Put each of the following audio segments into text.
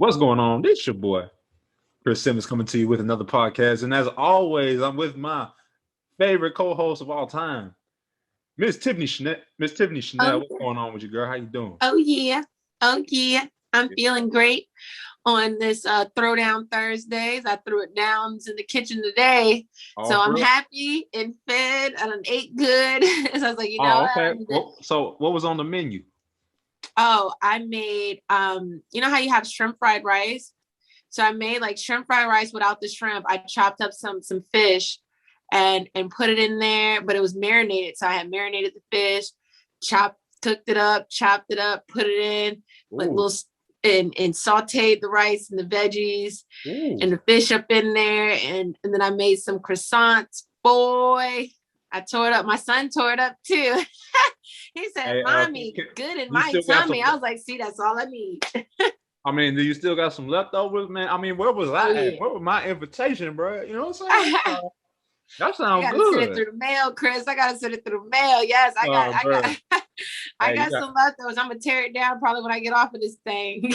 What's going on? This your boy, Chris Simmons, coming to you with another podcast. And as always, I'm with my favorite co-host of all time, Miss Tiffany Chanel. Miss Tiffany Chanel, Oh, what's going on with you, girl? How you doing? oh yeah. Oh yeah. I'm feeling great on this throwdown Thursdays. I threw it down in the kitchen today. Oh, So for I'm real? happy and fed and I ate good. So I was like, you know Oh, what? okay. So what was on the menu? I made you know how you have shrimp fried rice? So I made like shrimp fried rice without the shrimp. I chopped up some fish and put it in there, but it was marinated. So I had marinated the fish, cooked it up, chopped it up, put it in, like Ooh, and sauteed the rice and the veggies ooh. and the fish up in there. And then I made some croissants. Boy, I tore it up. My son tore it up too. He said, Hey, Mommy, good in you my still got some? tummy. I was like, see, that's all I need. I mean, do you still got some leftovers, man? I mean, where was Oh I at? yeah. Where was my invitation, bro? You know what I'm saying? I That sounds gotta send it good. through the mail, Chris. I gotta send it through the mail. Yes, Oh, bro. I got I Hey, you got got. some leftovers. I'm gonna tear it down probably when I get off of this thing.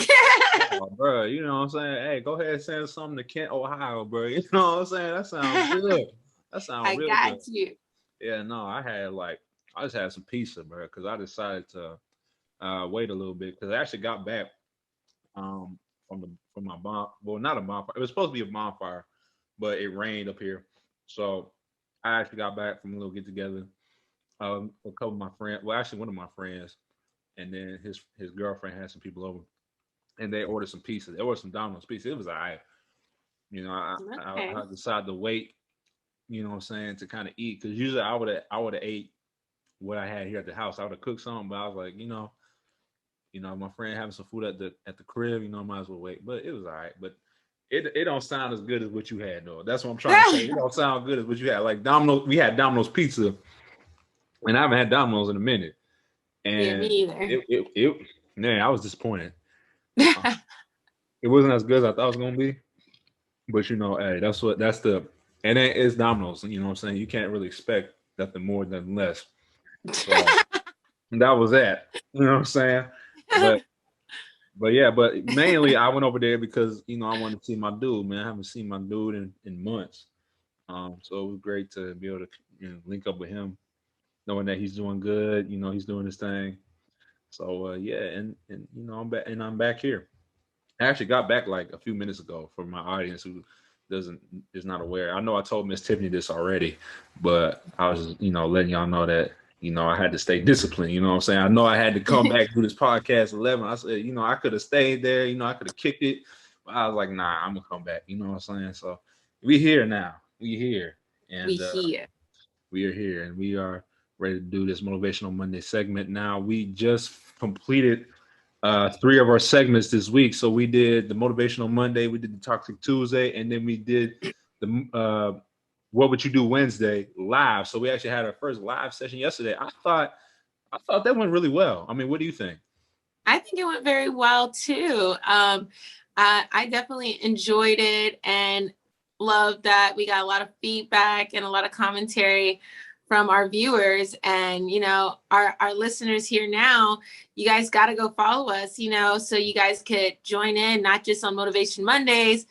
Oh, bro, you know what I'm saying? Hey, go ahead and send something to Kent, Ohio, bro. You know what I'm saying? That sounds good. That sounds I real good. got you. Yeah, no, I just had some pizza, bro, because I decided to wait a little bit because I actually got back um from my bomb. Well, not a bonfire. It was supposed to be a bonfire, but it rained up here, so I actually got back from a little get together. A couple of my friends, well, actually one of my friends, and then his girlfriend had some people over, and they ordered some pizza. They ordered some Domino's pizza. It was alright. You know, Okay. I decided to wait. You know what I'm saying, to kind of eat because usually I would have ate what I had here at the house. I would have cooked something, but I was like, my friend having some food at the crib. I might as well wait. But it was all right. But it don't sound as good as what you had though. That's what I'm trying to say. It don't sound good as what you had. Like Domino's, we had Domino's pizza, and I haven't had Domino's in a minute, Yeah, me and either. it man, I was disappointed. Uh, It wasn't as good as I thought it was gonna be. But hey, and it's Domino's. You know what I'm saying? You can't really expect nothing more than less. So that was that. You know what I'm saying? But yeah, but mainly I went over there because I wanted to see my dude, man. I haven't seen my dude in months. So it was great to be able to link up with him, knowing that he's doing good. He's doing his thing. So yeah, and I'm back here. I actually got back like a few minutes ago for my audience who doesn't is not aware. I know I told Miss Tiffany this already, but I was just, letting y'all know that I had to stay disciplined. You know what I'm saying? I know I had to come back do this podcast 11. I said, I could have stayed there. I could have kicked it, but I was like, nah, I'm gonna come back. You know what I'm saying? So we here now. We here, We and here. we are here, and we are ready to do this motivational Monday segment. Now we just completed three of our segments this week. So we did the Motivational Monday, we did the Toxic Tuesday, and then we did the What Would You Do Wednesday live. So we actually had our first live session yesterday. I thought that went really well. I mean, what do you think? I think it went very well too. I definitely enjoyed it and loved that we got a lot of feedback and a lot of commentary from our viewers and our listeners here now. You guys got to go follow us, so you guys could join in not just on Motivation Mondays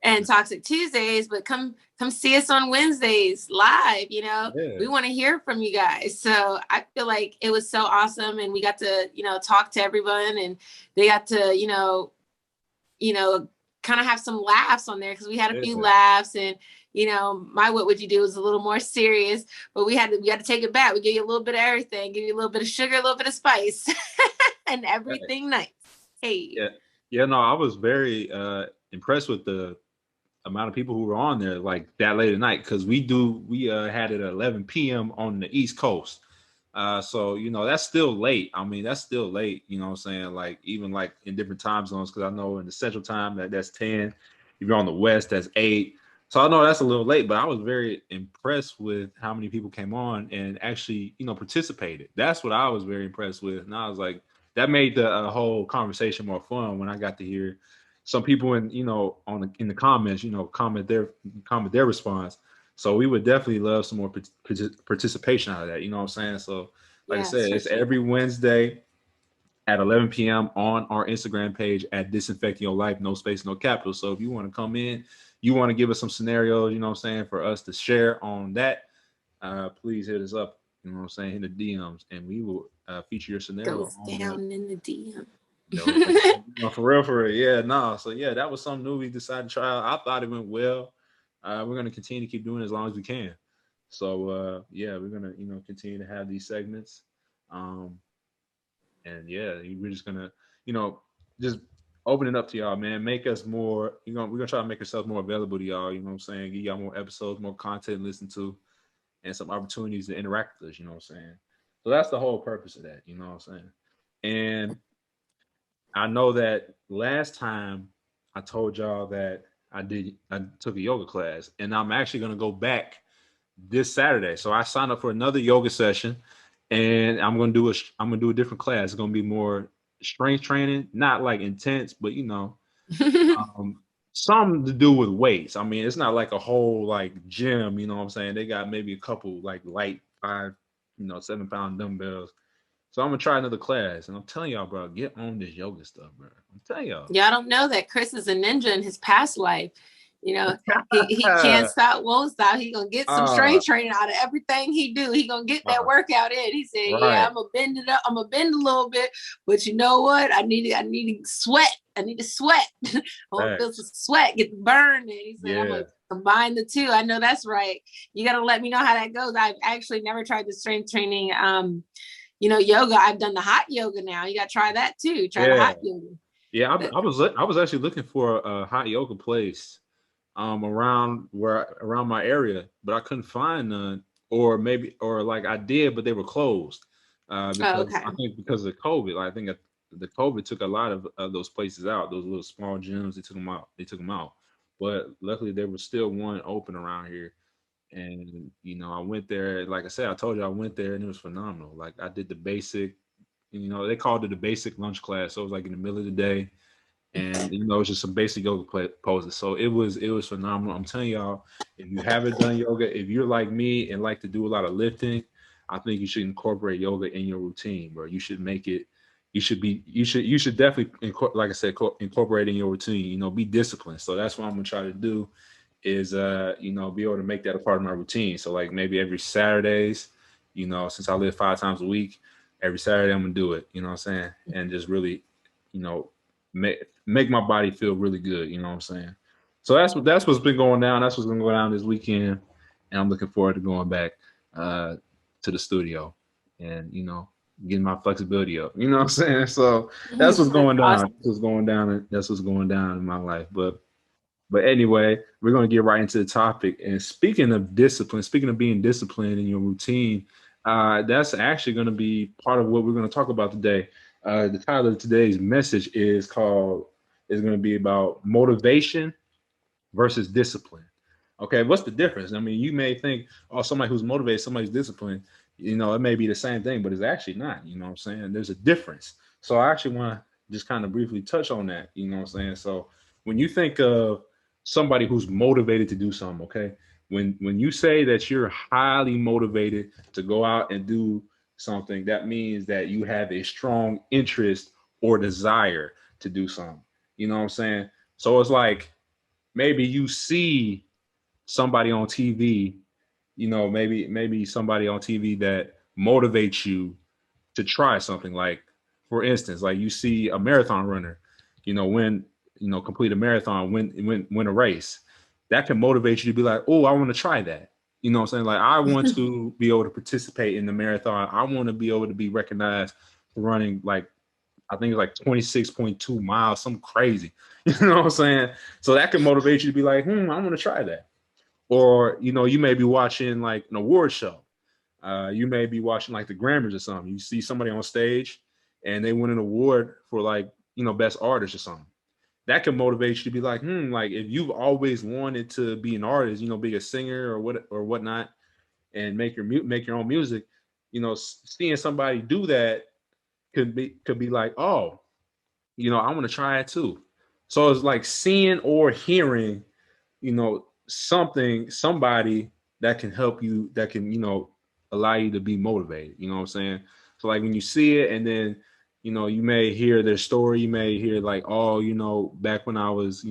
and Toxic Tuesdays, but come see us on Wednesdays live. Yeah, We want to hear from you guys. So I feel like it was so awesome, and we got to talk to everyone, and they got to you know kind of have some laughs on there because we had a few yeah, laughs and. My what would you do is a little more serious, but we had to take it back. We give you a little bit of everything, give you a little bit of sugar, a little bit of spice, and right. everything nice. Hey, Yeah, yeah. No, I was very impressed with the amount of people who were on there like that late at night because we had it at 11 p.m. on the East Coast. So that's still late. I mean, that's still late. You know what I'm saying? Like even like in different time zones because I know in the Central Time that's 10. If you're on the West, that's 8. So I know that's a little late, but I was very impressed with how many people came on and actually participated. That's what I was very impressed with, and I was like, that made the whole conversation more fun when I got to hear some people in the comments, comment their response. So we would definitely love some more participation out of that. You know what I'm saying? So like I yes, said, for it's sure. every Wednesday at 11 p.m. on our Instagram page at Disinfecting Your Life, no space, no capital. So if you want to come in, you want to give us some scenarios, you know what I'm saying, for us to share on that, please hit us up, you know what I'm saying, in the DMs, and we will feature your scenario Goes on the down in the DM. no, no, for real, yeah, no. So yeah, that was something new we decided to try out. I thought it went well. We're gonna continue to keep doing it as long as we can. So yeah, we're gonna continue to have these segments, um, and yeah, we're just gonna you know just open it up to y'all, man. Make us more. We're gonna try to make ourselves more available to y'all. You know what I'm saying? Give y'all more episodes, more content to listen to, and some opportunities to interact with us. You know what I'm saying? So that's the whole purpose of that. You know what I'm saying? And I know that last time I told y'all that I took a yoga class, and I'm actually gonna go back this Saturday. So I signed up for another yoga session, and I'm gonna do a different class. It's gonna be more strength training, not like intense, but um, some to do with weights. I mean, it's not like a whole like gym. You know what I'm saying? They got maybe a couple like light 7-pound dumbbells, so I'm gonna try another class, and I'm telling y'all, bro, get on this yoga stuff, bro. I'm telling y'all. Y'all don't know that Chris is a ninja in his past life. You know, he can't stop, won't stop. He gonna get some strength training out of everything he do. He gonna get that workout in. He said, "Yeah, Right. I'm gonna bend it up. I'm gonna bend a little bit, but you know what? I need to sweat. I need to sweat. I want to feel some sweat, get burned." And he said, "I'm gonna combine the two." I know that's right. You gotta let me know how that goes. I've actually never tried the strength training. Yoga. I've done the hot yoga now. You gotta try that too. Try the hot yoga. Yeah, I was actually looking for a hot yoga place around my area, but I couldn't find none, or like I did, but they were closed because I think because of COVID. I think the COVID took a lot of those places out, those little small gyms. They took them out. But luckily there was still one open around here, and I went there. Like I said, I told you I went there, and it was phenomenal. Like I did the basic. They called it the basic lunch class. So it was like in the middle of the day, and it's just some basic yoga poses. So it was phenomenal. I'm telling y'all, if you haven't done yoga, if you're like me and like to do a lot of lifting, I think you should incorporate yoga in your routine, bro. You should make it. You should definitely, like I said, incorporate it in your routine. Be disciplined. So that's what I'm gonna try to do is be able to make that a part of my routine. So like maybe every Saturdays, since I live 5 times a week, every Saturday I'm gonna do it, you know what I'm saying? And just really, you know, make my body feel really good, you know what I'm saying? So that's what's been going down. That's what's gonna go down this weekend. And I'm looking forward to going back uh to the studio and getting my flexibility up. You know what I'm saying? So that's what's going down. Awesome. That's what's going down in my life. But anyway, we're going to get right into the topic. And speaking of discipline, speaking of being disciplined in your routine, that's actually going to be part of what we're going to talk about today. The title of today's message is going to be about motivation versus discipline. Okay, what's the difference? I mean, you may think, oh, somebody who's motivated, somebody's disciplined, it may be the same thing, but it's actually not. You know what I'm saying? There's a difference. So I actually want to just kind of briefly touch on that. You know what I'm saying? So when you think of somebody who's motivated to do something, okay, when you say that you're highly motivated to go out and do something, that means that you have a strong interest or desire to do something. You know what I'm saying? So it's like maybe you see somebody on TV, maybe somebody on TV that motivates you to try something. Like, for instance, like you see a marathon runner, when complete a marathon, win a race, that can motivate you to be like, oh, I want to try that. You know what I'm saying? Like, I want to be able to participate in the marathon. I want to be able to be recognized for running like I think it's like 26.2 miles, something crazy. You know what I'm saying? So that can motivate you to be like, I want to try that. Or, you may be watching like an award show. You may be watching like the Grammys or something. You see somebody on stage and they win an award for like, best artist or something. That can motivate you to be like, like if you've always wanted to be an artist, be a singer or whatnot, and make your own music, seeing somebody do that could be like, oh, I want to try it too. So it's like seeing or hearing, somebody that can help you, that can, allow you to be motivated. You know what I'm saying? So like when you see it and then You may hear their story. You may hear like, oh, back when I was,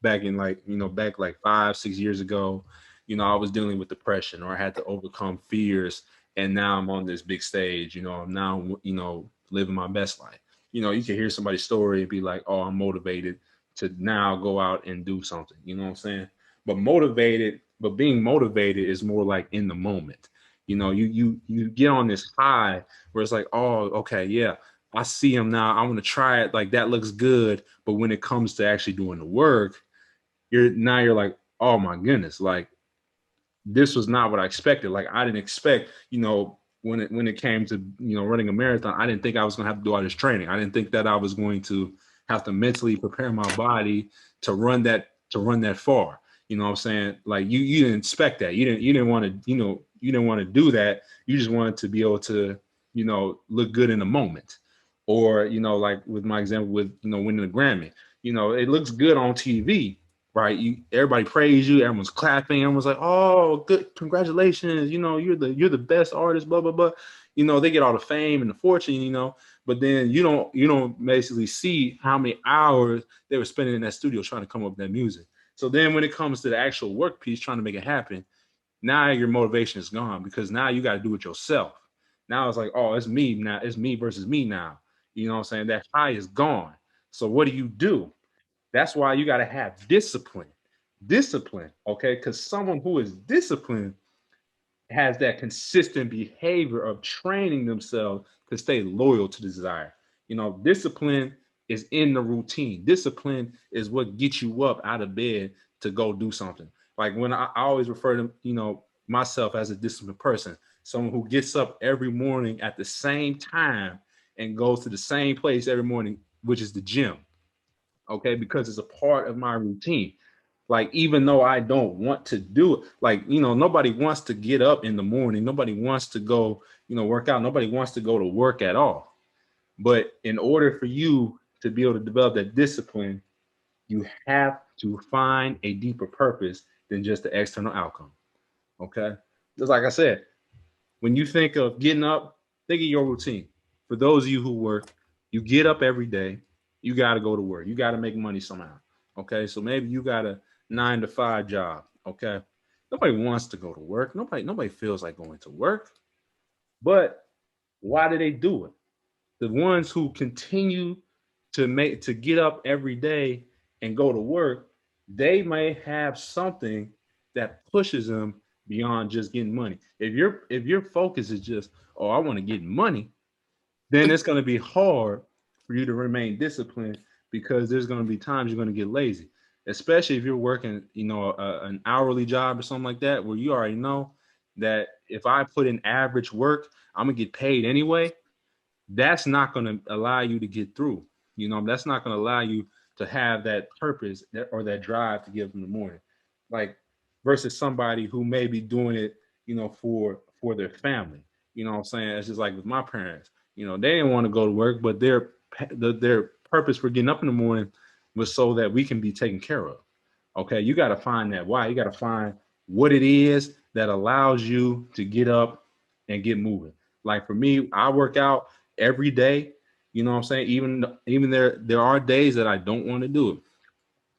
back in like, back like 5, 6 years ago, I was dealing with depression or I had to overcome fears. And now I'm on this big stage, I'm now, living my best life. You can hear somebody's story and be like, oh, I'm motivated to now go out and do something. You know what I'm saying? But being motivated is more like in the moment. You get on this high where it's like, oh, okay, yeah, I see him now. I want to try it. Like that looks good. But when it comes to actually doing the work, you're like, oh my goodness, like this was not what I expected. Like I didn't expect, when it came to running a marathon, I didn't think I was gonna have to do all this training. I didn't think that I was going to have to mentally prepare my body to run that far. You know what I'm saying? Like you didn't expect that. You didn't want to, you didn't want to do that. You just wanted to be able to, look good in the moment. Or, like with my example with, winning the Grammy. It looks good on TV, right? Everybody praise you, everyone's clapping, everyone's like, "Oh, good, congratulations! You're the best artist." Blah blah blah. They get all the fame and the fortune, but then you don't basically see how many hours they were spending in that studio trying to come up with that music. So then when it comes to the actual work piece, trying to make it happen, now your motivation is gone because now you got to do it yourself. Now it's like, oh, it's me now. It's me versus me now. You know what I'm saying? That high is gone. So what do? That's why you got to have discipline. Discipline, okay? Because someone who is disciplined has that consistent behavior of training themselves to stay loyal to the desire. Discipline is in the routine. Discipline is what gets you up out of bed to go do something. Like when I always refer to, myself as a disciplined person, someone who gets up every morning at the same time and goes to the same place every morning, which is the gym. Okay, because it's a part of my routine. Like, even though I don't want to do it, like, nobody wants to get up in the morning. Nobody wants to go, work out. Nobody wants to go to work at all. But in order for you to be able to develop that discipline, you have to find a deeper purpose than just the external outcome. Okay. Just like I said, when you think of getting up, think of your routine. For those of you who work, you get up every day, you got to go to work. You got to make money somehow. Okay. So maybe you got a 9 to 5 job. Okay. Nobody wants to go to work. Nobody feels like going to work. But why do they do it? The ones who continue to get up every day and go to work, they may have something that pushes them beyond just getting money. If your focus is just, oh, I want to get money, then it's going to be hard for you to remain disciplined because there's going to be times you're going to get lazy, especially if you're working, an hourly job or something like that, where you already know that if I put in average work, I'm gonna get paid anyway. That's not going to allow you to get through. That's not going to allow you to have that purpose or that drive to get up in the morning. Like versus somebody who may be doing it, for their family. You know what I'm saying? It's just like with my parents. They didn't want to go to work, but their purpose for getting up in the morning was so that we can be taken care of. Okay, you got to find that why. You got to find what it is that allows you to get up and get moving. Like for me, I work out every day. You know what I'm saying? Even there are days that I don't want to do it.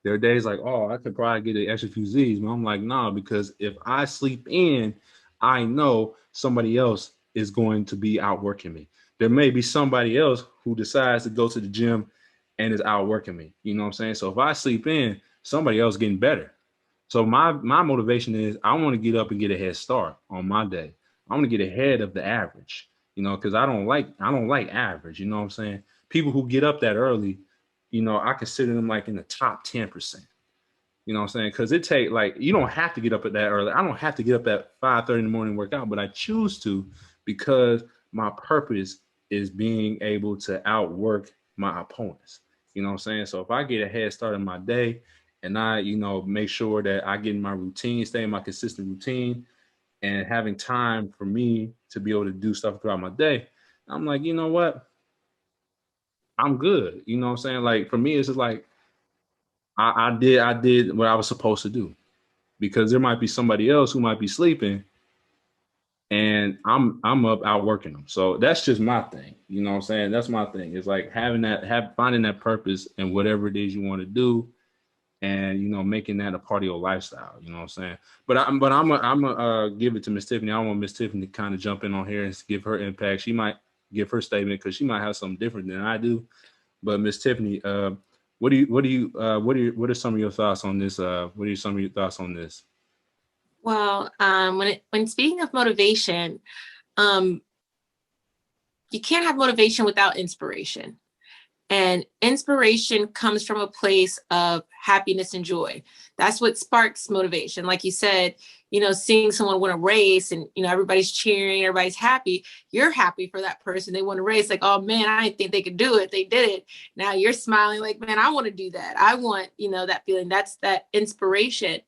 There are days like, oh, I could probably get an extra few Z's, but I'm like, nah, because if I sleep in, I know somebody else is going to be outworking me. There may be somebody else who decides to go to the gym and is outworking me. You know what I'm saying? So if I sleep in, somebody else getting better. So my motivation is I want to get up and get a head start on my day. I want to get ahead of the average, because I don't like average. You know what I'm saying? People who get up that early, I consider them like in the top 10%. You know what I'm saying? Because it take like you don't have to get up at that early. I don't have to get up at 5:30 in the morning and work out, but I choose to because my purpose is being able to outwork my opponents. You know what I'm saying? So if I get a head start in my day and I, make sure that I get in my routine, stay in my consistent routine, and having time for me to be able to do stuff throughout my day, I'm like, you know what? I'm good. You know what I'm saying? Like for me, it's just like I did what I was supposed to do because there might be somebody else who might be sleeping and I'm up outworking them. So that's just my thing. You know what I'm saying? That's my thing. It's like finding that purpose in whatever it is you want to do, and making that a part of your lifestyle. You know what I'm saying? But I'm give it to Miss Tiffany. I want Miss Tiffany to kind of jump in on here and give her impact. She might give her statement because she might have something different than I do. But Miss Tiffany, what are some of your thoughts on this? What are some of your thoughts on this? Well, when speaking of motivation, um, you can't have motivation without inspiration. And inspiration comes from a place of happiness and joy. That's what sparks motivation. Like you said, seeing someone win a race and, everybody's cheering, everybody's happy. You're happy for that person. They won a race. Like, oh man, I didn't think they could do it. They did it. Now you're smiling like, man, I want to do that. I want, that feeling. That's that inspiration.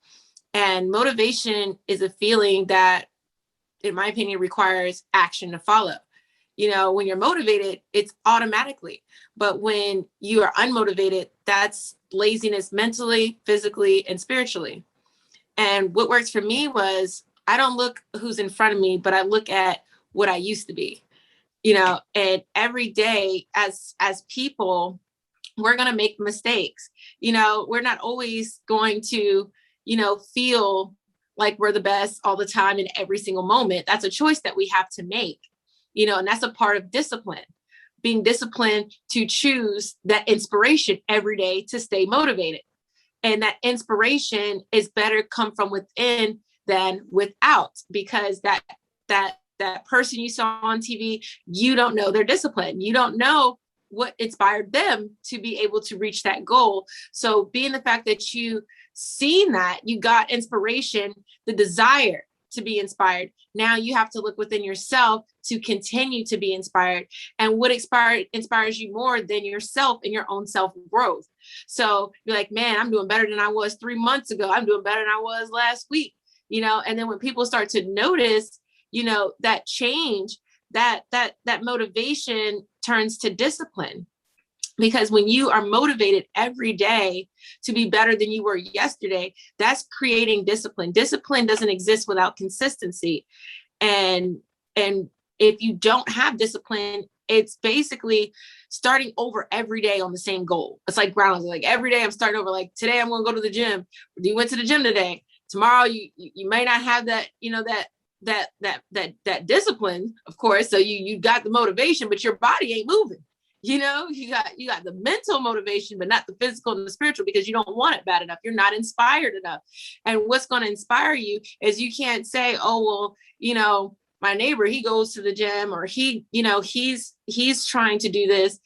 And motivation is a feeling that, in my opinion, requires action to follow. When you're motivated, it's automatically. But when you are unmotivated, that's laziness mentally, physically, and spiritually. And what works for me was I don't look who's in front of me, but I look at what I used to be. And every day as people, we're going to make mistakes. We're not always going to, feel like we're the best all the time in every single moment. That's a choice that we have to make, and that's a part of discipline, being disciplined to choose that inspiration every day to stay motivated. And that inspiration is better come from within than without, because that person you saw on TV, you don't know their discipline. You don't know what inspired them to be able to reach that goal. So being the fact that you seen that, you got inspiration, the desire to be inspired. Now you have to look within yourself to continue to be inspired. And what inspires you more than yourself and your own self-growth. So you're like, man, I'm doing better than I was 3 months ago. I'm doing better than I was last week, and then when people start to notice, that change, that motivation turns to discipline. Because when you are motivated every day to be better than you were yesterday, that's creating discipline. Discipline doesn't exist without consistency. And if you don't have discipline, it's basically starting over every day on the same goal. It's like grounding. Like every day I'm starting over. Like today I'm going to go to the gym. You went to the gym today. Tomorrow you may not have that, that discipline, of course. So you got the motivation, but your body ain't moving. You got the mental motivation, but not the physical and the spiritual, because you don't want it bad enough. You're not inspired enough. And what's going to inspire you is you can't say, oh, well, my neighbor, he goes to the gym, or he's trying to do this,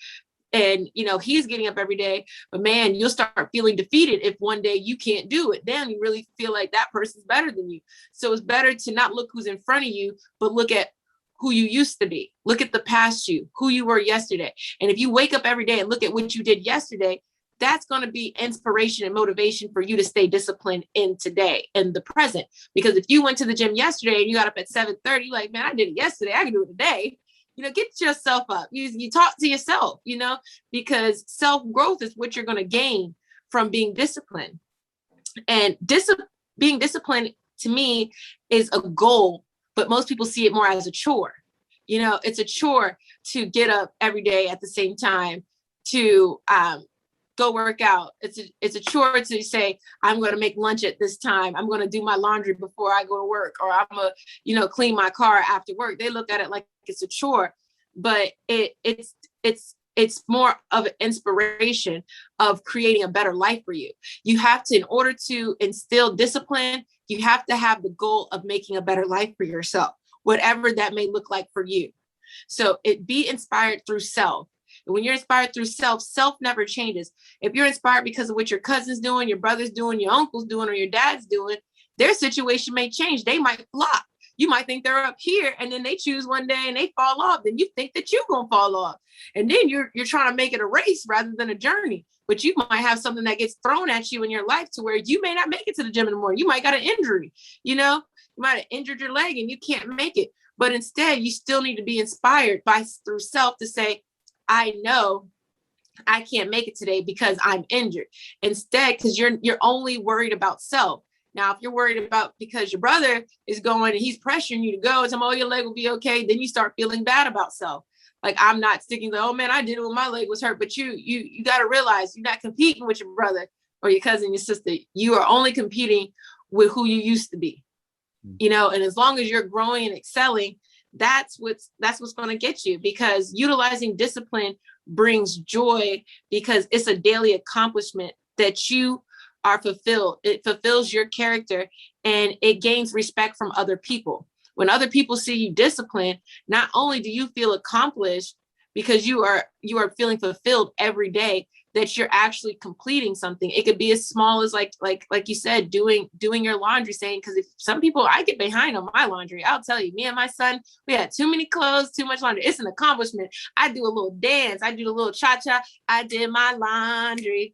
and he's getting up every day. But man, you'll start feeling defeated if one day you can't do it. Then you really feel like that person's better than you. So it's better to not look who's in front of you, but look at who you used to be. Look at the past you, who you were yesterday. And if you wake up every day and look at what you did yesterday, that's going to be inspiration and motivation for you to stay disciplined in today, in the present. Because if you went to the gym yesterday and you got up at 7:30, like, man, I did it yesterday, I can do it today. Get yourself up. You talk to yourself, because self-growth is what you're going to gain from being disciplined. And being disciplined, to me, is a goal, but most people see it more as a chore. It's a chore to get up every day at the same time, to go work out. It's a chore to say, I'm going to make lunch at this time. I'm going to do my laundry before I go to work, or I'm going to, clean my car after work. They look at it like it's a chore, but it's more of an inspiration of creating a better life for you. You have to, in order to instill discipline, you have to have the goal of making a better life for yourself, whatever that may look like for you. So be inspired through self. And when you're inspired through self never changes. If you're inspired because of what your cousin's doing, your brother's doing, your uncle's doing, or your dad's doing, their situation may change. They might flop. You might think they're up here, and then they choose one day and they fall off. Then you think that you're going to fall off. And then you're trying to make it a race rather than a journey. But you might have something that gets thrown at you in your life to where you may not make it to the gym anymore. You might got an injury, you might have injured your leg and you can't make it. But instead, you still need to be inspired through self to say, I know I can't make it today because I'm injured. Instead, because you're only worried about self. Now, if you're worried about because your brother is going and he's pressuring you to go and tell him, oh, your leg will be okay, then you start feeling bad about self. Like, I'm not sticking to, oh man, I did it when my leg was hurt. But you got to realize you're not competing with your brother or your cousin, your sister. You are only competing with who you used to be, you know, and as long as you're growing and excelling, that's what's going to get you, because utilizing discipline brings joy because it's a daily accomplishment that you are fulfilled. It fulfills your character and it gains respect from other people. When other people see you disciplined, not only do you feel accomplished because you are feeling fulfilled every day, that you're actually completing something. It could be as small as like you said, doing your laundry, saying, because if some people, I get behind on my laundry. I'll tell you, me and my son, we had too many clothes, too much laundry. It's an accomplishment. I do a little dance. I do a little cha-cha. I did my laundry.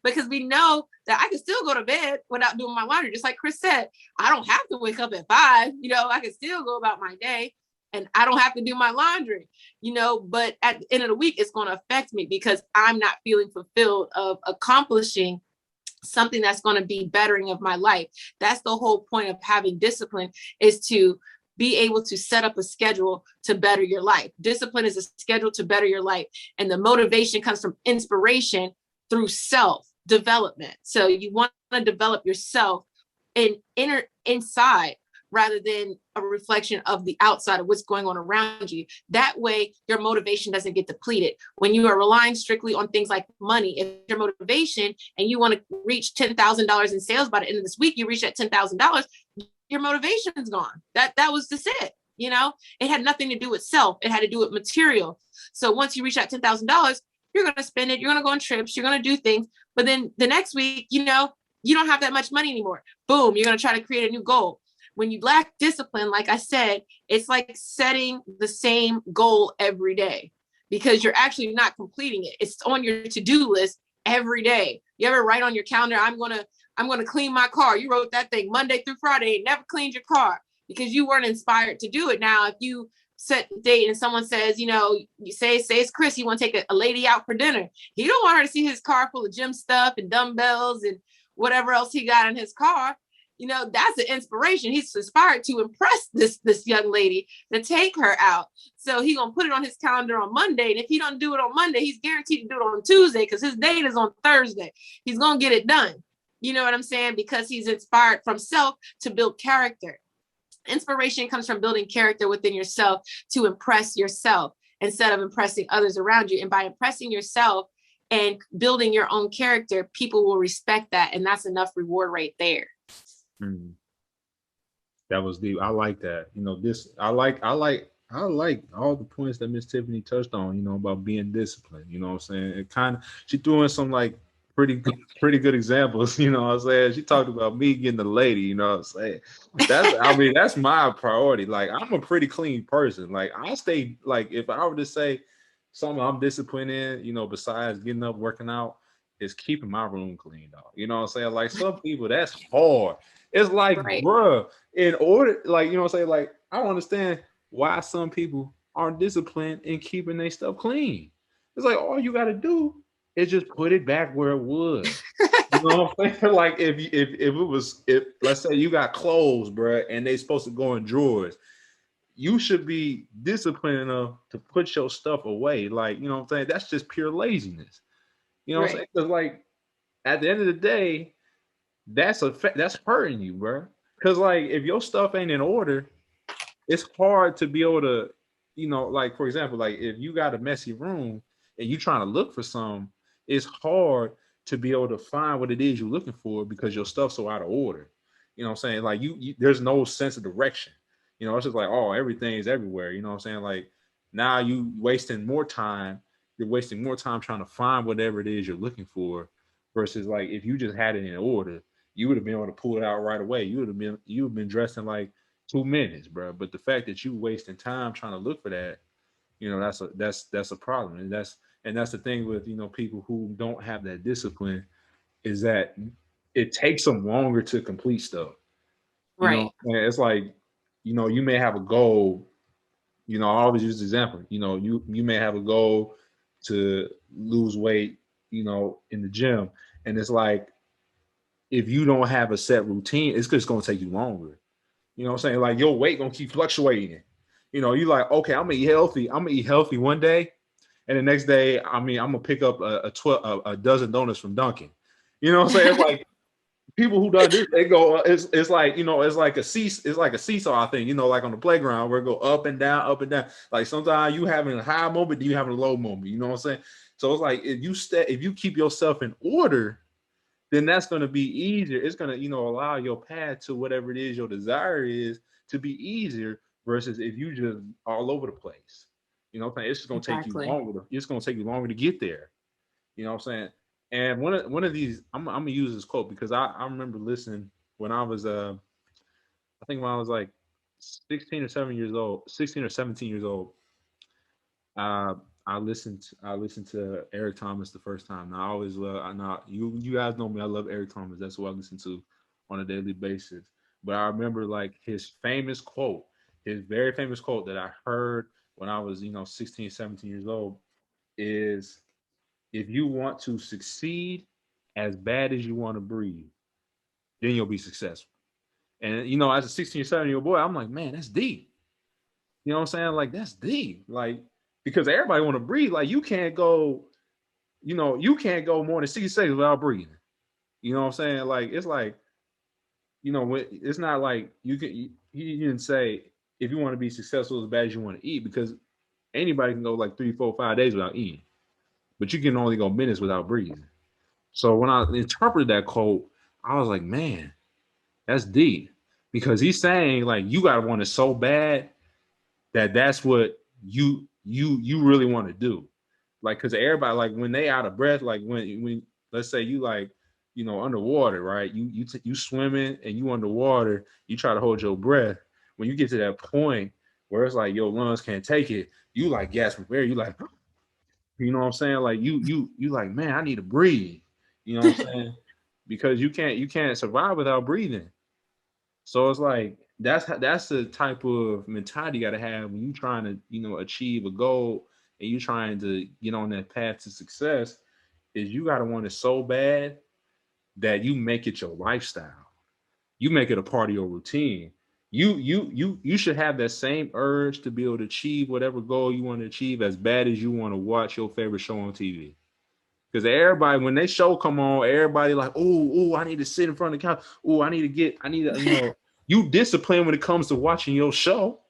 Because we know that I can still go to bed without doing my laundry. Just like Chris said, I don't have to wake up at 5, you know, I can still go about my day. And I don't have to do my laundry, you know, but at the end of the week, it's going to affect me because I'm not feeling fulfilled of accomplishing something that's going to be bettering of my life. That's the whole point of having discipline, is to be able to set up a schedule to better your life. Discipline is a schedule to better your life. And the motivation comes from inspiration through self development. So you want to develop yourself and inside, rather than a reflection of the outside of what's going on around you. That way, your motivation doesn't get depleted. When you are relying strictly on things like money, if your motivation and you want to reach $10,000 in sales by the end of this week, you reach that $10,000, your motivation is gone. That was just it. You know, it had nothing to do with self. It had to do with material. So once you reach that $10,000, you're going to spend it. You're going to go on trips. You're going to do things. But then the next week, you know, you don't have that much money anymore. Boom, you're going to try to create a new goal. When you lack discipline, like I said, it's like setting the same goal every day because you're actually not completing it. It's on your to-do list every day. You ever write on your calendar, I'm gonna clean my car. You wrote that thing Monday through Friday, never cleaned your car because you weren't inspired to do it. Now, if you set the date and someone says, you know, you say it's Chris, he want to take a lady out for dinner. He don't want her to see his car full of gym stuff and dumbbells and whatever else he got in his car. You know, that's an inspiration. He's inspired to impress this young lady to take her out. So he's going to put it on his calendar on Monday. And if he don't do it on Monday, he's guaranteed to do it on Tuesday because his date is on Thursday. He's going to get it done. You know what I'm saying? Because he's inspired from self to build character. Inspiration comes from building character within yourself to impress yourself instead of impressing others around you. And by impressing yourself and building your own character, people will respect that. And that's enough reward right there. Mm. That was deep. I like that. You know, I like all the points that Miss Tiffany touched on, you know, about being disciplined. You know what I'm saying? It kind of, she threw in some like pretty good examples, you know what I'm saying? She talked about me getting the lady, you know what I'm saying? That's my priority. Like, I'm a pretty clean person. Like, I stay, like, if I were to say something I'm disciplined in, you know, besides getting up, working out, is keeping my room clean, dog. You know what I'm saying? Like, some people, that's hard. It's like, Right. bruh, in order, like, you know what I'm saying? Like, I don't understand why some people aren't disciplined in keeping their stuff clean. It's like, all you got to do is just put it back where it was. You know what I'm saying? Like, if let's say you got clothes, bruh, and they supposed to go in drawers, you should be disciplined enough to put your stuff away. Like, you know what I'm saying? That's just pure laziness. You know what I'm saying? Because, like, at the end of the day, that's hurting you, bro. Because, like, if your stuff ain't in order, it's hard to be able to, you know, like, for example, like, if you got a messy room and you trying to look for some, it's hard to be able to find what it is you're looking for because your stuff's so out of order. You know what I'm saying? Like, you there's no sense of direction. You know, it's just like, oh, everything's everywhere. You know what I'm saying? Like, now you're wasting more time trying to find whatever it is you're looking for versus, like, if you just had it in order, you would have been able to pull it out right away. You would have been dressed in like 2 minutes, bro. But the fact that you wasting time trying to look for that, you know, that's a problem. And that's the thing with, you know, people who don't have that discipline, is that it takes them longer to complete stuff. You know, Right. and it's like, you know, you may have a goal. You know, I always use the example. You know, you may have a goal to lose weight, you know, in the gym, and it's like, if you don't have a set routine, it's just gonna take you longer. You know what I'm saying? Like your weight gonna keep fluctuating. You know, you like, okay, I'm gonna eat healthy. I'm gonna eat healthy one day, and the next day, I mean, I'm gonna pick up a dozen donuts from Dunkin'. You know what I'm saying? It's like people who done this, they go, it's like, you know, it's like a seesaw thing, you know, like on the playground where it go up and down, up and down. Like sometimes you having a high moment, then you having a low moment. You know what I'm saying? So it's like if you keep yourself in order, then that's going to be easier. It's going to, you know, allow your path to whatever it is your desire is to be easier versus if you just all over the place. You know what I'm saying? It's just going to take you Exactly. longer. It's going to take you longer to get there. You know what I'm saying? And one of these, I'm gonna use this quote because I remember listening when I was I think when I was like 16 or 17 years old. Uh, I listened to Eric Thomas the first time. Now I always love. I know you guys know me. I love Eric Thomas. That's what I listen to on a daily basis. But I remember like his famous quote, his very famous quote that I heard when I was 16, 17 years old is, if you want to succeed as bad as you want to breathe, then you'll be successful. And as a 16 or 17-year-old boy, I'm like, man, that's deep. You know what I'm saying? Like that's deep. Like because everybody want to breathe. Like you can't go more than 60 seconds without breathing. You know what I'm saying? Like it's like, it's not like you didn't say if you want to be successful as bad as you want to eat, because anybody can go like 3, 4, 5 days without eating, but you can only go minutes without breathing. So when I interpreted that quote, I was like, man, that's deep. Because he's saying like you gotta want it so bad that that's what you really want to do. Like because everybody, like when they out of breath, like when let's say you like underwater, right? You swimming and you underwater, you try to hold your breath. When you get to that point where it's like your lungs can't take it, you like gasping for air. You like, you know what I'm saying? Like you like, man, I need to breathe. You know what I'm saying? Because you can't survive without breathing. So it's like that's the type of mentality you got to have when you trying to achieve a goal and you trying to get on that path to success. Is you got to want it so bad that you make it your lifestyle. You make it a part of your routine. You should have that same urge to be able to achieve whatever goal you want to achieve as bad as you want to watch your favorite show on TV. Because everybody, when they show come on, everybody like, I need to sit in front of the couch. I need to, you discipline when it comes to watching your show.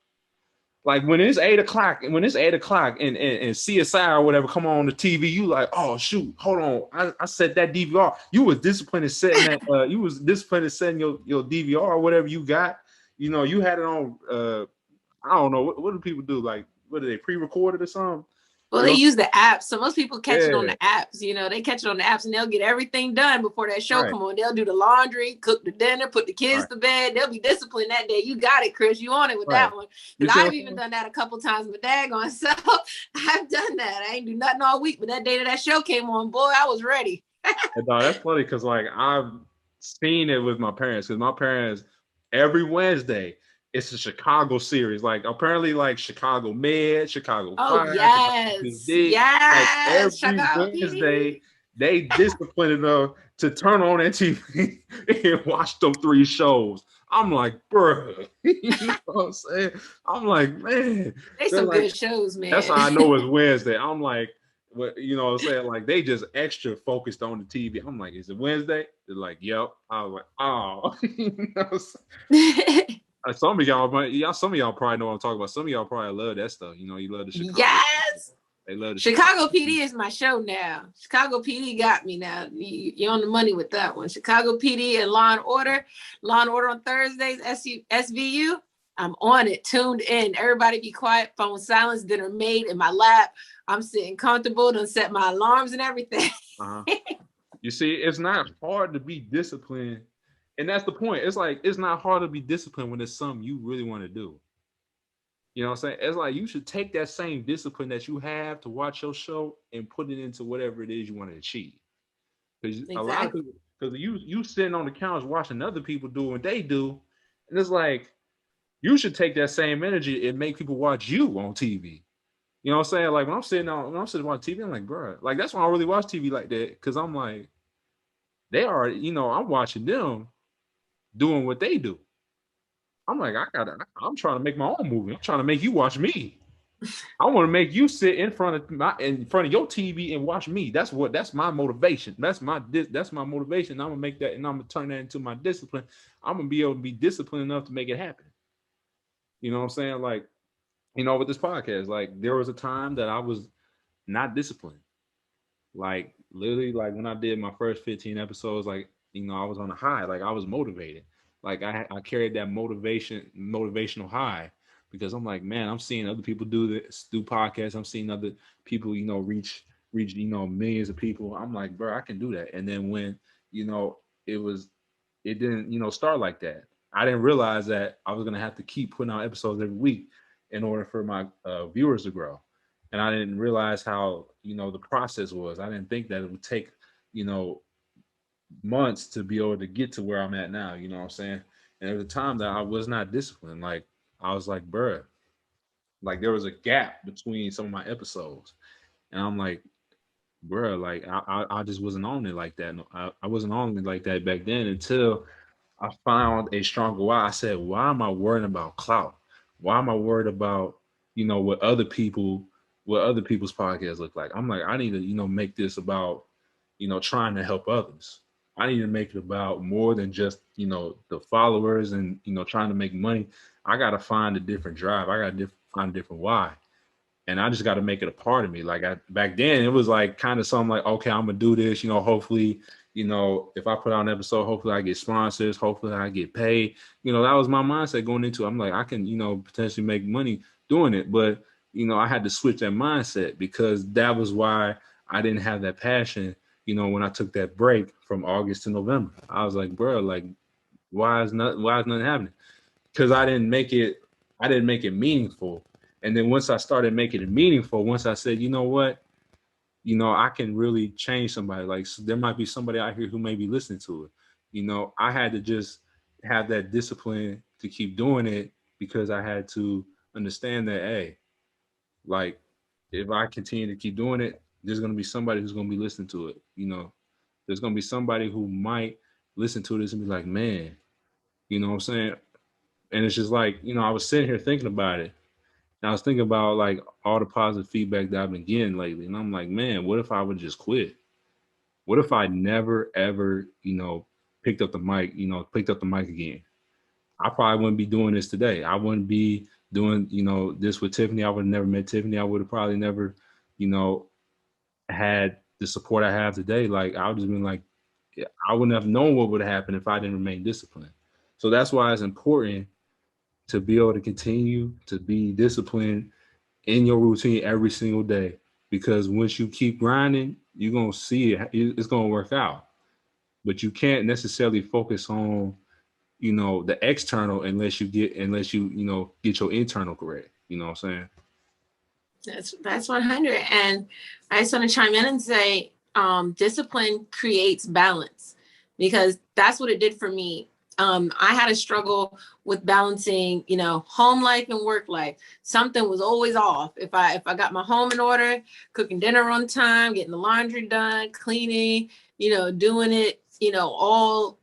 Like when it's 8 o'clock and CSI or whatever come on the TV, you like, oh shoot, hold on, I set that DVR. You was disciplined in setting that. You was disciplined in setting your DVR or whatever you got. You had it on. I don't know what do people do. Like, what do they pre-recorded or something? Well, You they know? use the apps. So most people catch it on Yeah, the apps. They catch it on the apps and they'll get everything done before that show right, come on. They'll do the laundry, cook the dinner, put the kids right, to bed. They'll be disciplined that day. You got it, Chris. You on it with right. that one. You Because see I've what I'm even saying? done that a couple times with daggone. So I've done that. I ain't do nothing all week, but that day that show came on, boy, I was ready. And, that's funny because like I've seen it with my parents because my parents every Wednesday it's a Chicago series. Like apparently like Chicago Med, Chicago Oh, Fire, Chicago yes. PD. Like Yes. every Chicago Wednesday PD. they disciplined enough to turn on that TV and watch them three shows. I'm like, bro, you know what I'm saying? I'm like, man, They they're some like, good shows, that's how man. I know it's Wednesday. I'm like, what what I'm saying? Like they just extra focused on the TV. I'm like, is it Wednesday? They're like, yep. I was like, oh. Some of some of y'all probably know what I'm talking about. Some of y'all probably love that stuff. You love the Chicago. Yes. They love the Chicago. Chicago PD is my show now. Chicago PD got me now. You're on the money with that one. Chicago PD and Law and Order. Law and Order on Thursdays, SVU. I'm on it, tuned in. Everybody be quiet, phone silence, dinner made in my lap. I'm sitting comfortable, done set my alarms and everything. Uh-huh. You see, it's not hard to be disciplined. And that's the point. It's like it's not hard to be disciplined when it's something you really want to do. You know what I'm saying? It's like you should take that same discipline that you have to watch your show and put it into whatever it is you want to achieve. Because a lot of Exactly. people, because you sitting on the couch watching other people do what they do, and it's like you should take that same energy and make people watch you on TV. You know what I'm saying? Like when I'm sitting watching TV, I'm like, bro, like that's why I don't really watch TV like that. Cause I'm like, They are, I'm watching them doing what they do. I'm like, I'm trying to make my own movie. I'm trying to make you watch me. I want to make you sit in front of your TV and watch me. That's my motivation. That's my motivation. I'm gonna make that, and I'm gonna turn that into my discipline. I'm gonna be able to be disciplined enough to make it happen. You know what I'm saying? Like, with this podcast, like there was a time that I was not disciplined. Like literally, like when I did my first 15 episodes, like I was on a high, like I was motivated. Like I carried that motivational high because I'm like, man, I'm seeing other people do podcasts. I'm seeing other people, reach millions of people. I'm like, bro, I can do that. And then when you know it was it didn't start like that. I didn't realize that I was gonna have to keep putting out episodes every week in order for my viewers to grow, and I didn't realize how the process was. I didn't think that it would take you know months to be able to get to where I'm at now. You know what I'm saying? And there was a time that I was not disciplined. Like I was like, bruh, like there was a gap between some of my episodes, and I'm like, bruh, like I just wasn't on it like that. No, I wasn't on it like that back then until I found a stronger why. I said, why am I worrying about clout? Why am I worried about, what other people's podcasts look like? I'm like, I need to, make this about, trying to help others. I need to make it about more than just, the followers and, trying to make money. I got to find a different drive. I got to find a different why, and I just got to make it a part of me. Like back then, it was like kind of something like, okay, I'm gonna do this. Hopefully, if I put out an episode, hopefully I get sponsors. Hopefully I get paid. That was my mindset going into it. I'm like, I can, potentially make money doing it, but I had to switch that mindset because that was why I didn't have that passion. When I took that break from August to November, I was like, bro, like, why is nothing happening? Because I didn't make it meaningful. And then once I started making it meaningful, once I said, you know what, I can really change somebody. Like there might be somebody out here who may be listening to it. I had to just have that discipline to keep doing it because I had to understand that, hey, like if I continue to keep doing it, there's gonna be somebody who's gonna be listening to it. There's gonna be somebody who might listen to this and be like, man, what I'm saying? And it's just like, I was sitting here thinking about it. And I was thinking about like all the positive feedback that I've been getting lately. And I'm like, man, what if I would just quit? What if I never ever, picked up the mic again? I probably wouldn't be doing this today. I wouldn't be doing, this with Tiffany. I would have never met Tiffany. I would have probably never, you know, had the support I have today. Like I would just been like, I wouldn't have known what would have happened if I didn't remain disciplined. So that's why it's important to be able to continue to be disciplined in your routine every single day. Because once you keep grinding, you're gonna see it. It's gonna work out. But you can't necessarily focus on the external unless you get your internal correct. You know what I'm saying? That's 100. And I just want to chime in and say, discipline creates balance, because that's what it did for me. I had a struggle with balancing, home life and work life. Something was always off. If I got my home in order, cooking dinner on time, getting the laundry done, cleaning, doing it, all,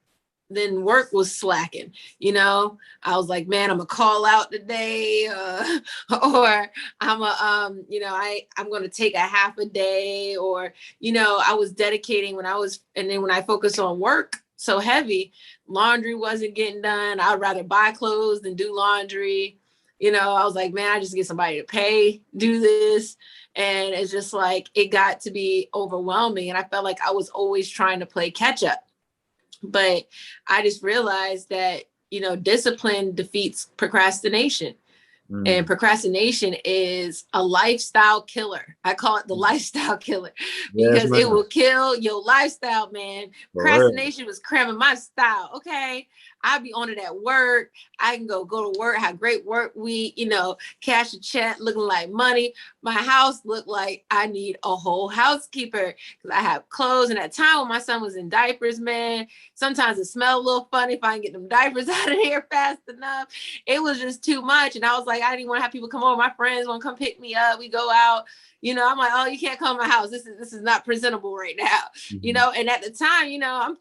then work was slacking. I was like, man, I'm gonna call out today, or I'm gonna take a half a day, or I was dedicating and then when I focused on work so heavy, laundry wasn't getting done. I'd rather buy clothes than do laundry. I was like, man, I just get somebody to do this. And it's just like, it got to be overwhelming. And I felt like I was always trying to play catch up. But I just realized that, discipline defeats procrastination. And procrastination is a lifestyle killer. I call it the lifestyle killer Yes, because it man. will kill your lifestyle, man. For real. Procrastination was cramming my style. Okay. I'd be on it at work. I can go to work, have great work week, cash a check, looking like money. My house looked like I need a whole housekeeper because I have clothes. And at the time when my son was in diapers, man, sometimes it smelled a little funny if I can get them diapers out of here fast enough. It was just too much. And I was like, I didn't want to have people come over. My friends want to come pick me up. We go out. I'm like, oh, you can't come to my house. This is not presentable right now. And at the time, I'm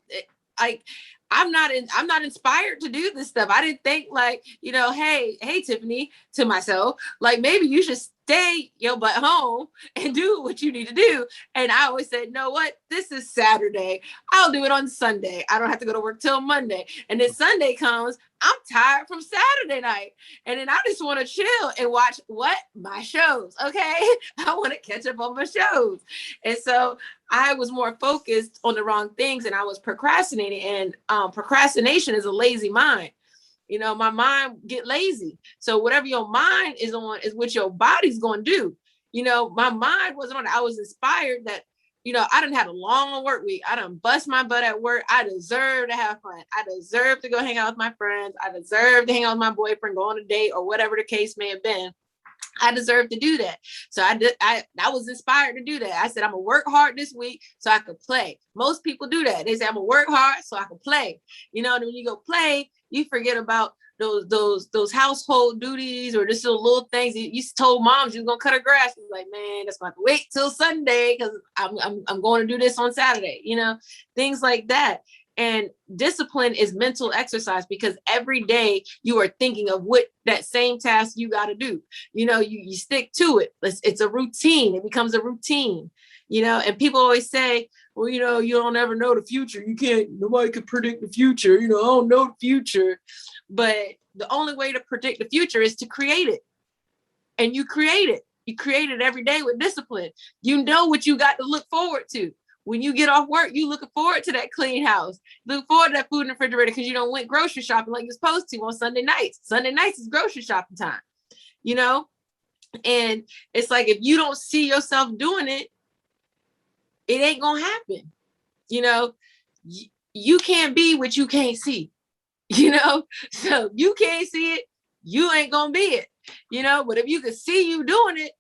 like, I'm not inspired to do this stuff. I didn't think like, hey, Tiffany, to myself, like maybe you should stay your butt home and do what you need to do. And I always said, no, what? This is Saturday. I'll do it on Sunday. I don't have to go to work till Monday. And then Sunday comes, I'm tired from Saturday night. And then I just want to chill and watch my shows. Okay. I want to catch up on my shows. And so I was more focused on the wrong things and I was procrastinating. And procrastination is a lazy mind. My mind get lazy. So whatever your mind is on is what your body's going to do. My mind wasn't on it. I was inspired that, I done had a long work week. I done bust my butt at work. I deserve to have fun. I deserve to go hang out with my friends. I deserve to hang out with my boyfriend, go on a date or whatever the case may have been. I deserve to do that. So I was inspired to do that. I said, I'm gonna work hard this week so I could play. Most people do that. They say, I'm gonna work hard so I can play. And when you go play, you forget about those household duties or just little things. You told moms you was gonna cut her grass. You're like, man, that's gonna have to wait till Sunday because I'm going to do this on Saturday. Things like that. And discipline is mental exercise because every day you are thinking of what that same task you got to do. You stick to it. It's a routine. It becomes a routine, and people always say, well, you don't ever know the future. Nobody could predict the future. I don't know the future. But the only way to predict the future is to create it. And you create it. You create it every day with discipline. You know what you got to look forward to. When you get off work, you looking forward to that clean house. Look forward to that food in the refrigerator because you don't went grocery shopping like you're supposed to on Sunday nights. Sunday nights is grocery shopping time, And it's like if you don't see yourself doing it, it ain't gonna happen. You can't be what you can't see. So you can't see it, you ain't gonna be it. But if you can see you doing it,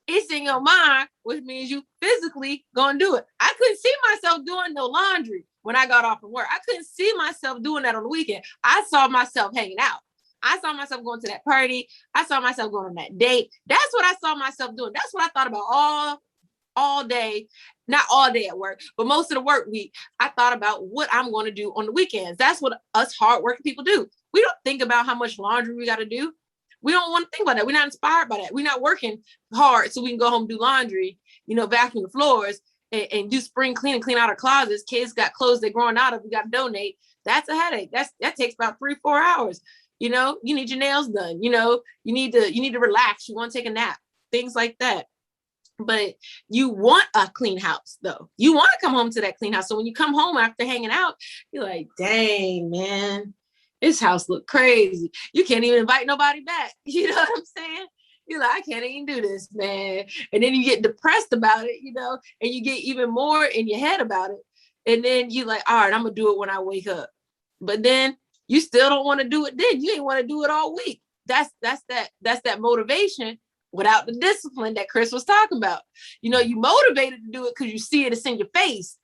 it's in your mind, which means you physically gonna do it. I couldn't see myself doing no laundry when I got off from work. I couldn't see myself doing that on the weekend. I saw myself hanging out. I saw myself going to that party. I saw myself going on that date. That's what I saw myself doing. That's what I thought about all day, not all day at work, but most of the work week. I thought about what I'm going to do on the weekends. That's what us hardworking people do. We don't think about how much laundry we got to do. We don't want to think about that. We're not inspired by that. We're not working hard so we can go home and do laundry, vacuum the floors and do spring cleaning, clean out our closets. Kids got clothes they're growing out of. We got to donate. That's a headache. That takes about 3-4 hours. You need your nails done. You need to relax. You want to take a nap, things like that. But you want a clean house though. You want to come home to that clean house. So when you come home after hanging out, you're like, dang, man, this house look crazy. You can't even invite nobody back. You know what I'm saying? You're like, I can't even do this, man. And then you get depressed about it, and you get even more in your head about it. And then you're like, all right, I'm going to do it when I wake up. But then you still don't want to do it then. You ain't want to do it all week. That's that motivation without the discipline that Chris was talking about. You motivated to do it because you see it, it's in your face.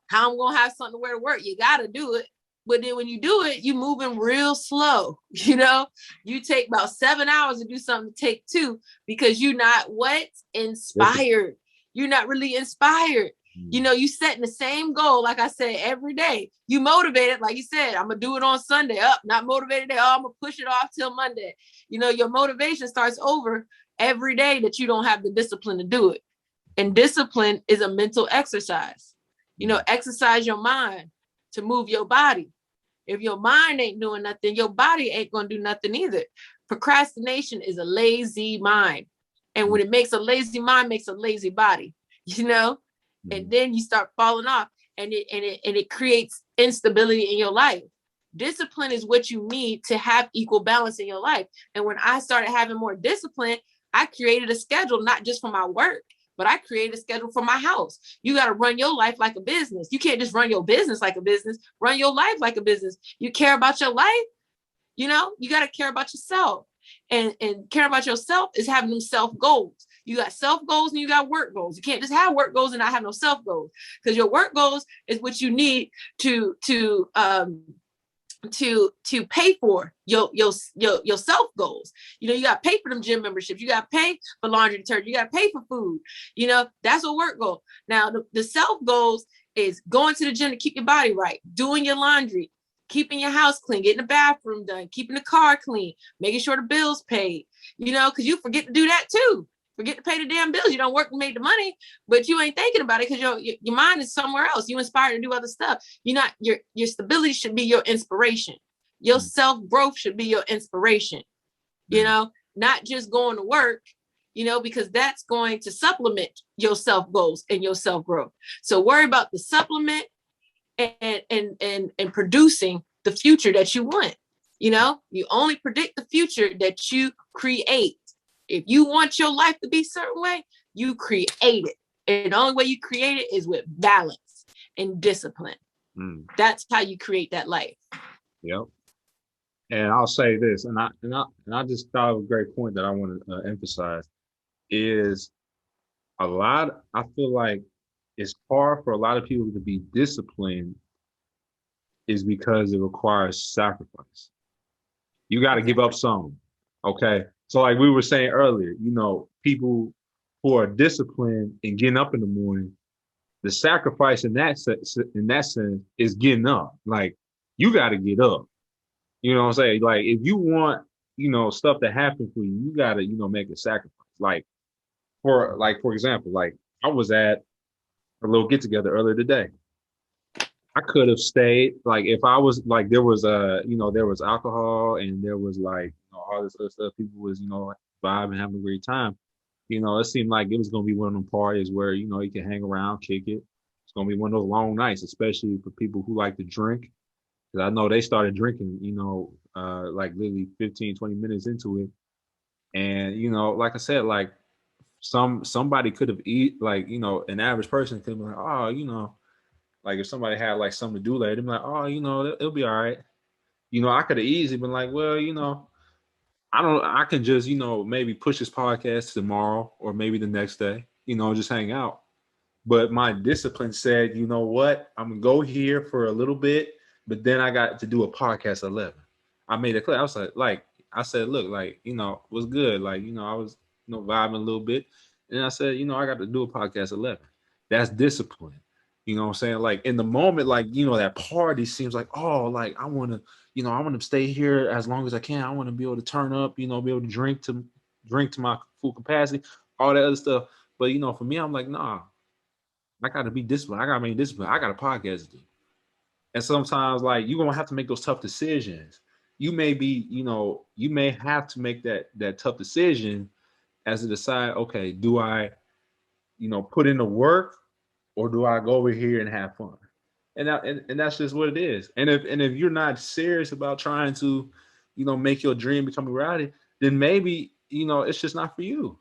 How I'm going to have something to wear to work. You got to do it. But then when you do it, you moving real slow. You take about 7 hours to do something to take 2 because you're not inspired. You're not really inspired. You setting the same goal, like I said, every day. You motivated, like you said, I'm going to do it on Sunday. Not motivated today. I'm going to push it off till Monday. Your motivation starts over every day that you don't have the discipline to do it. And discipline is a mental exercise. Exercise your mind to move your body. If your mind ain't doing nothing, your body ain't going to do nothing either. Procrastination is a lazy mind. And when it makes a lazy mind, makes a lazy body, and then you start falling off and it creates instability in your life. Discipline is what you need to have equal balance in your life. And when I started having more discipline, I created a schedule, not just for my work, but I created a schedule for my house. You got to run your life like a business. You can't just run your business like a business. Run your life like a business. You care about your life, you know, you got to care about yourself. And care about yourself is having them self goals. You got self goals and you got work goals. You can't just have work goals and not have no self goals, because your work goals is what you need to pay for your self goals. You know, you got to pay for them gym memberships. You got to pay for laundry detergent. You got to pay for food. You know, that's a work goal. Now, the self goals is going to the gym to keep your body right, doing your laundry, keeping your house clean, getting the bathroom done, keeping the car clean, making sure the bills paid, you know, because you forget to do that too. Forget to pay the damn bills. You don't work and make the money, but you ain't thinking about it because your mind is somewhere else. You inspired to do other stuff. You're not, your stability should be your inspiration. Your self-growth should be your inspiration, you know, not just going to work, you know, because that's going to supplement your self goals and your self-growth. So worry about the supplement and producing the future that you want. You know, you only predict the future that you create. If you want your life to be a certain way, you create it. And the only way you create it is with balance and discipline. That's how you create that life. Yep. And I'll say this, and I just thought of a great point that I want to emphasize is I feel like it's hard for a lot of people to be disciplined is because it requires sacrifice. You got to give up some. Okay. So like we were saying earlier, you know, people who are disciplined and getting up in the morning, the sacrifice in that sense is getting up. Like you got to get up. You know what I'm saying? Like if you want, you know, stuff to happen for you, you got to, you know, make a sacrifice. Like for example, like I was at a little get together earlier today. I could have stayed. Like if I was like there was there was alcohol and there was like all this other stuff. People was vibing, having a great time. You know, it seemed like it was gonna be one of them parties where you can hang around, kick it. It's gonna be one of those long nights, especially for people who like to drink. Because I know they started drinking, like literally 15, 20 minutes into it. And like I said, like somebody could have an average person could be like, oh, like if somebody had like something to do later, they'd be like, oh, it'll be all right. I could have easily been like, well, I can just, maybe push this podcast tomorrow or maybe the next day, just hang out. But my discipline said, you know what? I'm gonna go here for a little bit, but then I got to do a podcast at 11. I made it clear. I was like, I said, look, like, what's good? Like, I was, vibing a little bit. And I said, I got to do a podcast at 11. That's discipline. You know what I'm saying? Like in the moment, like, that party seems like, oh, like I want to stay here as long as I can. I want to be able to turn up, be able to drink to my full capacity, all that other stuff. But, for me, I'm like, nah, I got to be disciplined. I got to be disciplined. I got a podcast to do. And sometimes, like, you're going to have to make those tough decisions. You may be, you may have to make that tough decision as to decide, okay, do I, put in the work or do I go over here and have fun? And that's just what it is. And if you're not serious about trying to, make your dream become a reality, then maybe, it's just not for you.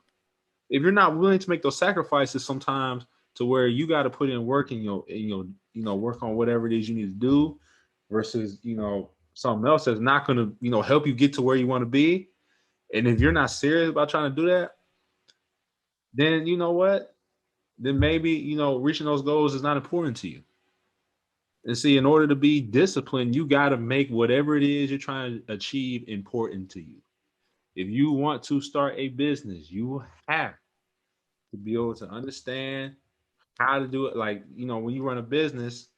If you're not willing to make those sacrifices sometimes to where you got to put in work and work on whatever it is you need to do versus, something else that's not going to, help you get to where you want to be. And if you're not serious about trying to do that, then you know what? Then maybe, reaching those goals is not important to you. And see, in order to be disciplined, you got to make whatever it is you're trying to achieve important to you. If you want to start a business, you have to be able to understand how to do it. Like, when you run a business,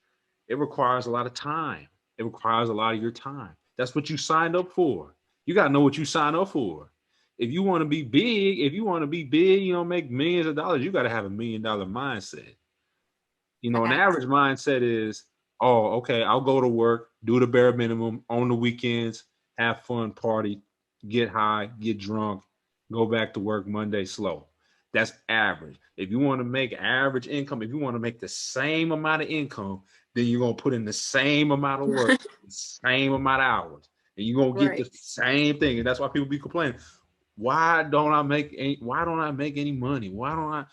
it requires a lot of time. It requires a lot of your time. That's what you signed up for. You got to know what you signed up for. If you want to be big, make millions of dollars, you got to have $1 million mindset. An average mindset is, oh, okay, I'll go to work, do the bare minimum on the weekends, have fun, party, get high, get drunk, go back to work Monday slow. That's average. If you want to make average income, if you want to make the same amount of income, then you're going to put in the same amount of work, the same amount of hours, and you're going to get the same thing. And that's why people be complaining. why don't I make any money? Why don't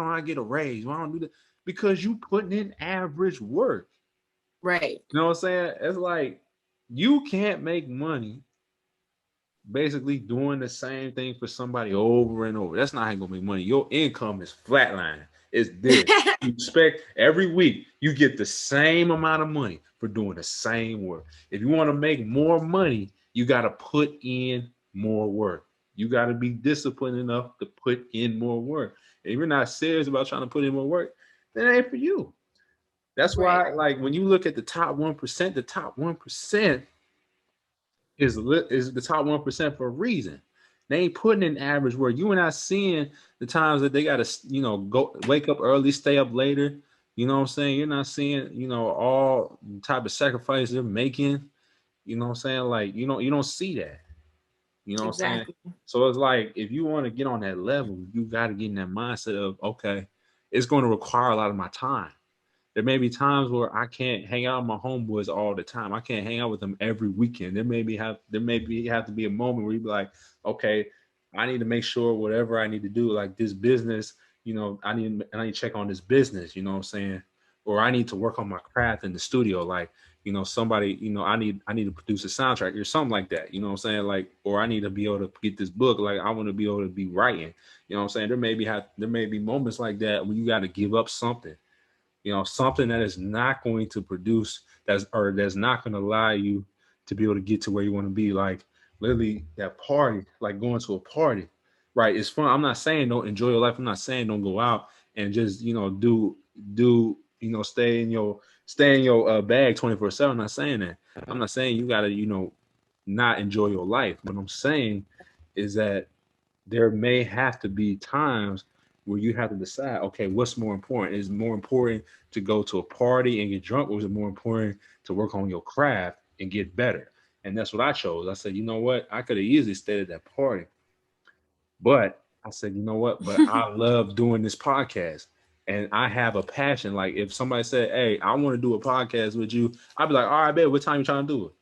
I get a raise? Why don't I do that? Because you putting in average work. Right. You know what I'm saying? It's like you can't make money basically doing the same thing for somebody over and over. That's not how you gonna make money. Your income is flatline. It's this. You expect every week you get the same amount of money for doing the same work. If you want to make more money, you got to put in more work. You got to be disciplined enough to put in more work. If you're not serious about trying to put in more work, then it ain't for you. That's Right. why, like, when you look at the top 1% is the top 1% for a reason. They ain't putting in average work. You are not seeing the times that they gotta, go wake up early, stay up later. You know what I'm saying? You're not seeing, all the type of sacrifice they're making. You know what I'm saying? Like, you don't see that. You know what I'm saying? Exactly. So it's like if you want to get on that level, you got to get in that mindset of, okay, it's going to require a lot of my time. There may be times where I can't hang out with my homeboys all the time. I can't hang out with them every weekend. There may have to be a moment where you be like, okay, I need to make sure whatever I need to do, like this business, I need to check on this business, you know what I'm saying? Or I need to work on my craft in the studio. Like, somebody, I need to produce a soundtrack or something like that. You know what I'm saying? Like, or I need to be able to get this book. Like, I want to be able to be writing. You know what I'm saying? There may be moments like that when you got to give up something, something that is not going to produce that's not going to allow you to be able to get to where you want to be. Like literally that party, like going to a party, right? It's fun. I'm not saying don't enjoy your life. I'm not saying don't go out and just do stay in your bag 24/7. I'm not saying that. I'm not saying you gotta not enjoy your life. What I'm saying is that there may have to be times where you have to decide, okay, what's more important? Is it more important to go to a party and get drunk, or is it more important to work on your craft and get better? And that's what I chose. I said, you know what? I could have easily stayed at that party, but I said, you know what? But I love doing this podcast. And I have a passion. Like if somebody said, hey, I want to do a podcast with you, I'd be like, all right, babe, what time you trying to do it?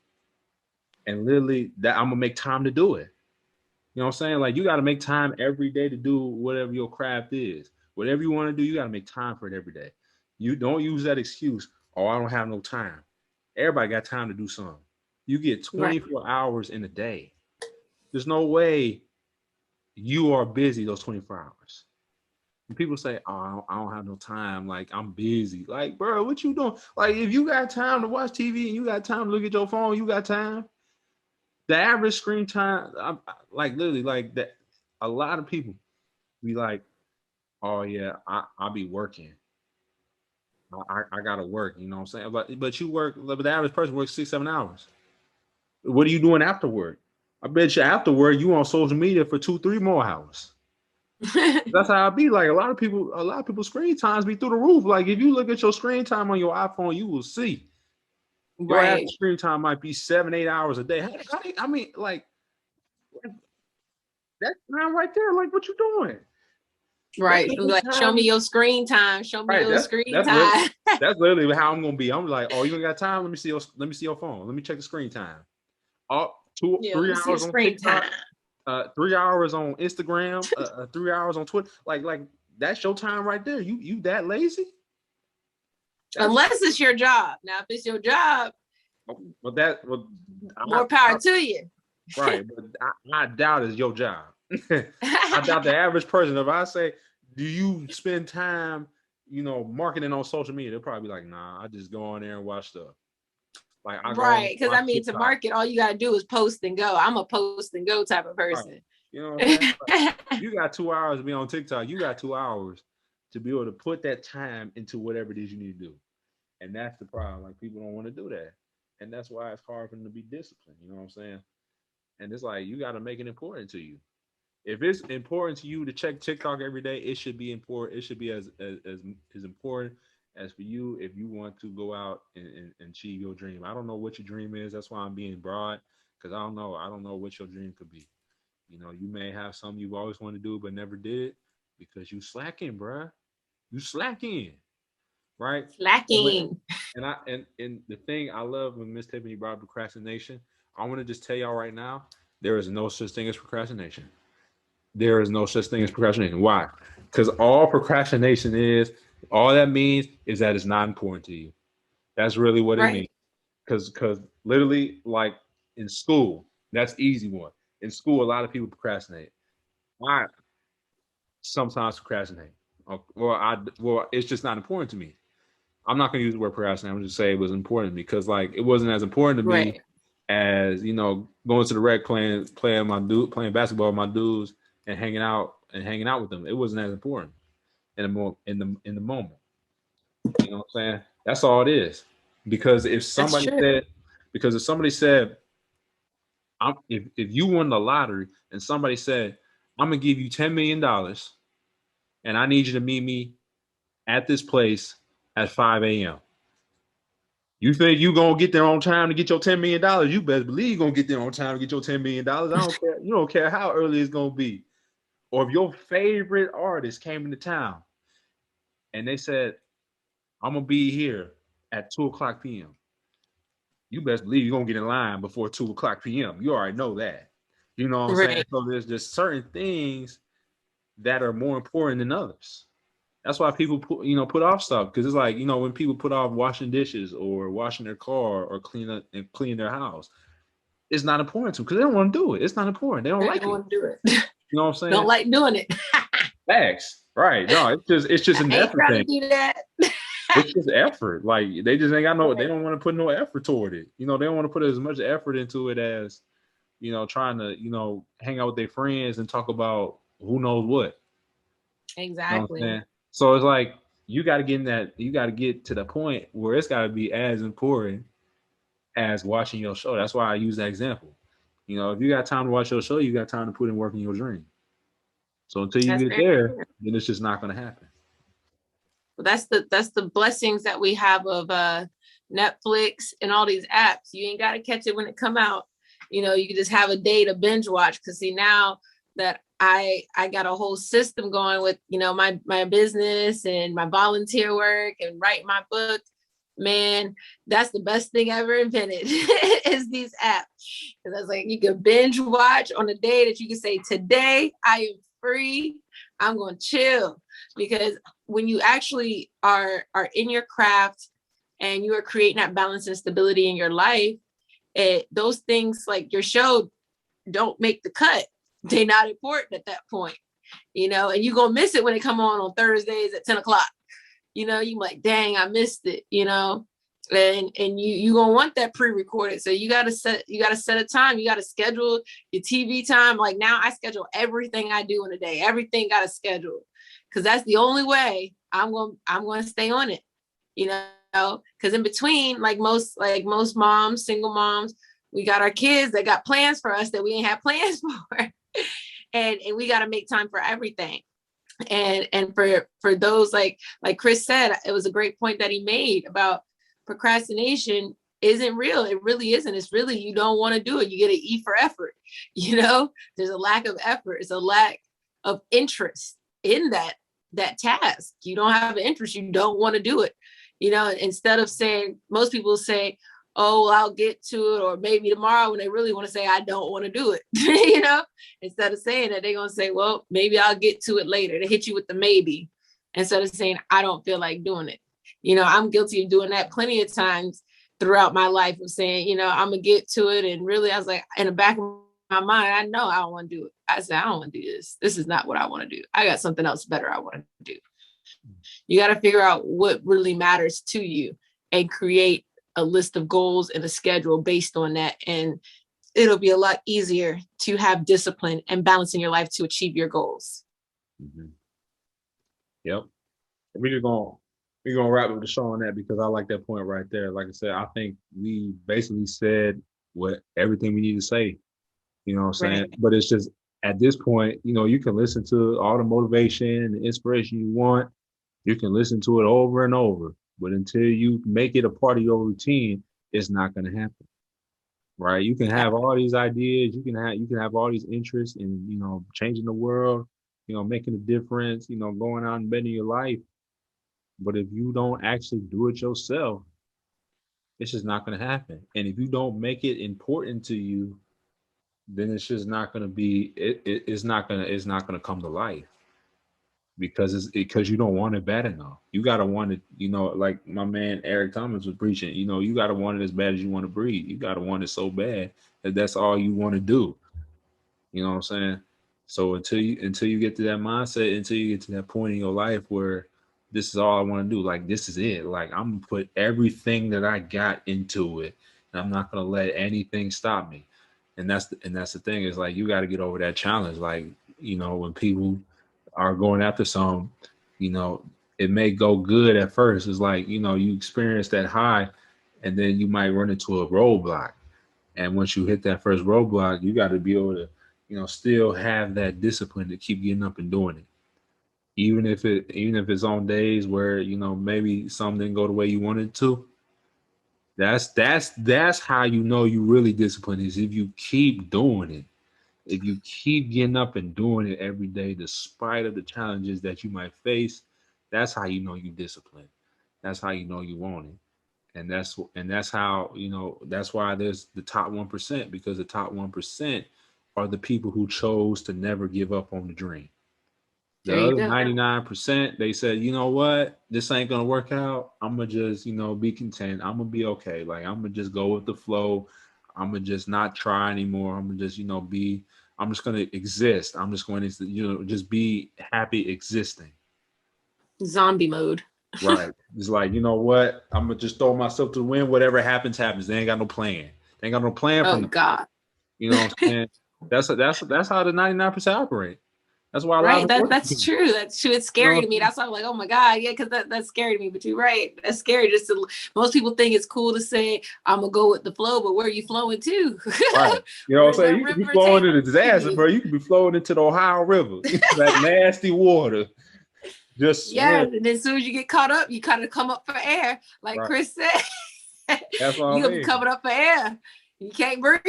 And literally that I'm gonna make time to do it. You know what I'm saying? Like you got to make time every day to do whatever your craft is. Whatever you want to do, you got to make time for it every day. You don't use that excuse, oh, I don't have no time. Everybody got time to do something. You get Right. 24 hours in a day. There's no way you are busy those 24 hours. And people say, oh, I don't have no time. Like I'm busy. Like, bro, what you doing? Like if you got time to watch TV and you got time to look at your phone, you got time. The average screen time, like literally, like that. A lot of people be like, "Oh yeah, I be working. I gotta work." You know what I'm saying? But you work. But the average person works 6 7 hours. What are you doing after work? I bet you after work you on social media for 2 3 more hours. That's how I be. Like a lot of people screen times be through the roof. Like if you look at your screen time on your iPhone, you will see your average Right. screen time might be 7 8 hours a day. I mean, like that time right there. Like what you doing? That's Right. not the Like, show me time. your screen time. Show me Right. your That's screen that's lit. time. That's literally how I'm gonna be. I'm like, oh, you ain't got time? Let me see your phone. Let me check the screen time. Oh, two Yeah, let three me see your hours on screen time. TikTok, 3 hours on Instagram, 3 hours on Twitter. Like that's your time right there. You that lazy? That's Unless it's your job. Now, if it's your job, well that well more power I to you. right, but I doubt it's your job. I doubt the average person. If I say, do you spend time, marketing on social media? They'll probably be like, nah, I just go on there and watch stuff. Like I go on Right. Because watch I mean, to TikTok. market, all you got to do is post and go. I'm a post and go type of Right. person. You know what I'm saying? Like, you got 2 hours to be on TikTok. You got 2 hours to be able to put that time into whatever it is you need to do. And that's the problem. Like people don't want to do that. And that's why it's hard for them to be disciplined. You know what I'm saying? And it's like you got to make it important to you. If it's important to you to check TikTok every day, it should be important. It should be as important as for you if you want to go out and achieve your dream. I don't know what your dream is. That's why I'm being broad because I don't know. I don't know what your dream could be. You may have something you've always wanted to do but never did it because you slacking, bruh. You slacking, right? And when, Slacking. and the thing I love when Miss Tiffany brought up procrastination, I want to just tell y'all right now, there is no such thing as procrastination. there is no such thing as procrastination. Why? Because all that means is that it's not important to you. That's really what it means. Right. Because literally, like in school, that's easy one. In school, a lot of people procrastinate. I sometimes procrastinate. Well, it's just not important to me. I'm not gonna use the word procrastinate. I'm just say it was important because like it wasn't as important to me Right. as going to the rec playing basketball with my dudes and hanging out with them. It wasn't as important in the moment. You know what I'm saying? That's all it is. Because if That's somebody true. said because if somebody said if you won the lottery and somebody said I'm gonna give you $10 million and I need you to meet me at this place at 5 a.m. You think you gonna get there on time to get your $10 million? You best believe you're gonna get there on time to get your $10 million. I don't care. You don't care how early it's gonna be. Or if your favorite artist came into town and they said, I'm gonna be here at 2 o'clock p.m. You best believe you're gonna get in line before 2 o'clock p.m. You already know that. You know what I'm saying? Right. So there's just certain things that are more important than others. That's why people put off stuff because it's like when people put off washing dishes or washing their car or clean their house, it's not important to them because they don't want to do it. It's not important. They don't I like don't it. want to do it. You know what I'm Don't saying? like doing it. Facts. Right. No, it's just an I ain't effort trying to thing. do that. It's just effort. Like they just ain't got they don't want to put no effort toward it. They don't want to put as much effort into it as, trying to, hang out with their friends and talk about who knows what. You know what I'm Exactly. saying? So it's like you got to get to the point where it's got to be as important as watching your show. That's why I use that example. If you got time to watch your show, you got time to put in work in your dream. So until you That's get very there, true. then it's just not going to happen. Well, that's the blessings that we have of Netflix and all these apps. You ain't got to catch it when it come out. You can just have a day to binge watch. Because see, now that I got a whole system going with my business and my volunteer work and write my book, man, that's the best thing ever invented is these apps. Because I was like, you can binge watch on a day that you can say, today I am free. I'm going to chill. Because when you actually are in your craft and you are creating that balance and stability in your life, those things like your show don't make the cut. They're not important at that point, and you're gonna miss it when they come on Thursdays at 10 o'clock. You like, dang, I missed it, and you gonna want that pre-recorded. So you gotta set a time, you gotta schedule your TV time. Like now I schedule everything I do in a day. Everything got a schedule because that's the only way I'm gonna stay on it, because in between, like most moms, single moms, we got our kids that got plans for us that we ain't have plans for. And we got to make time for everything. And for those, like Chris said, it was a great point that he made about procrastination isn't real. It really isn't. It's really, you don't want to do it. You get an E for effort. There's a lack of effort. It's a lack of interest in that task. You don't have an interest. You don't want to do it. Instead of saying, most people say, oh, well, I'll get to it, or maybe tomorrow, when they really want to say, I don't want to do it. Instead of saying that, they're going to say, well, maybe I'll get to it later. They hit you with the maybe instead of saying, I don't feel like doing it. I'm guilty of doing that plenty of times throughout my life, of saying, I'm going to get to it. And really, I was like, in the back of my mind, I know I don't want to do it. I said, I don't want to do this. This is not what I want to do. I got something else better I want to do. You got to figure out what really matters to you and create a list of goals and a schedule based on that. And it'll be a lot easier to have discipline and balance in your life to achieve your goals. Mm-hmm. Yep. We're gonna wrap up the show on that because I like that point right there. Like I said, I think we basically said what everything we need to say. You know what I'm saying? Right. But it's just at this point, you can listen to all the motivation and inspiration you want. You can listen to it over and over. But until you make it a part of your routine, it's not gonna happen. Right? You can have all these ideas, you can have all these interests in, changing the world, making a difference, going out and bettering your life. But if you don't actually do it yourself, it's just not going to happen. And if you don't make it important to you, then it's just not gonna be it's not gonna come to life because because you don't want it bad enough. You gotta want it, like my man Eric Thomas was preaching. You gotta want it as bad as you want to breathe. You gotta want it so bad that that's all you want to do. You know what I'm saying? So until you get to that mindset, until you get to that point in your life where this is all I want to do, like this is it. Like I'm gonna put everything that I got into it, and I'm not gonna let anything stop me. And that's the thing is like you got to get over that challenge. Like when people are going after some, you know, it may go good at first. It's like you experience that high, and then you might run into a roadblock, and once you hit that first roadblock, you got to be able to, still have that discipline to keep getting up and doing it. Even if it's on days where, maybe something didn't go the way you wanted to. That's how you really disciplined is if you keep doing it. If you keep getting up and doing it every day, despite of the challenges that you might face, that's how you disciplined. That's how you want it. And that's how that's why there's the top 1%, because the top 1% are the people who chose to never give up on the dream. The There you other go. 99%, they said, you know what, this ain't gonna work out. I'm gonna just be content. I'm gonna be okay. Like I'm gonna just go with the flow. I'm gonna just not try anymore. I'm gonna just be. I'm just gonna exist. I'm just going to just be happy existing. Zombie mode. Right. It's like, you know what? I'm gonna just throw myself to the wind. Whatever happens, happens. They ain't got no plan. They ain't got no plan for Oh nothing. God. You know what I'm saying? That's how the 99% operate. That's why a lot Right. of it works. That's true. That's true. It's You know scary what to me. I'm saying? That's why I'm like, oh my God, yeah, because that's scary to me. But you're right. That's scary. Most people think it's cool to say I'm gonna go with the flow, but where are you flowing to? Right. You know what I'm Where's saying? that You could be river flowing taking into disaster, you? bro. You could be flowing into the Ohio River. That nasty water. Just swim. Yes, and then as soon as you get caught up, you kind of come up for air, like Right. Chris said. That's what I You gonna be mean. coming up for air. You can't breathe.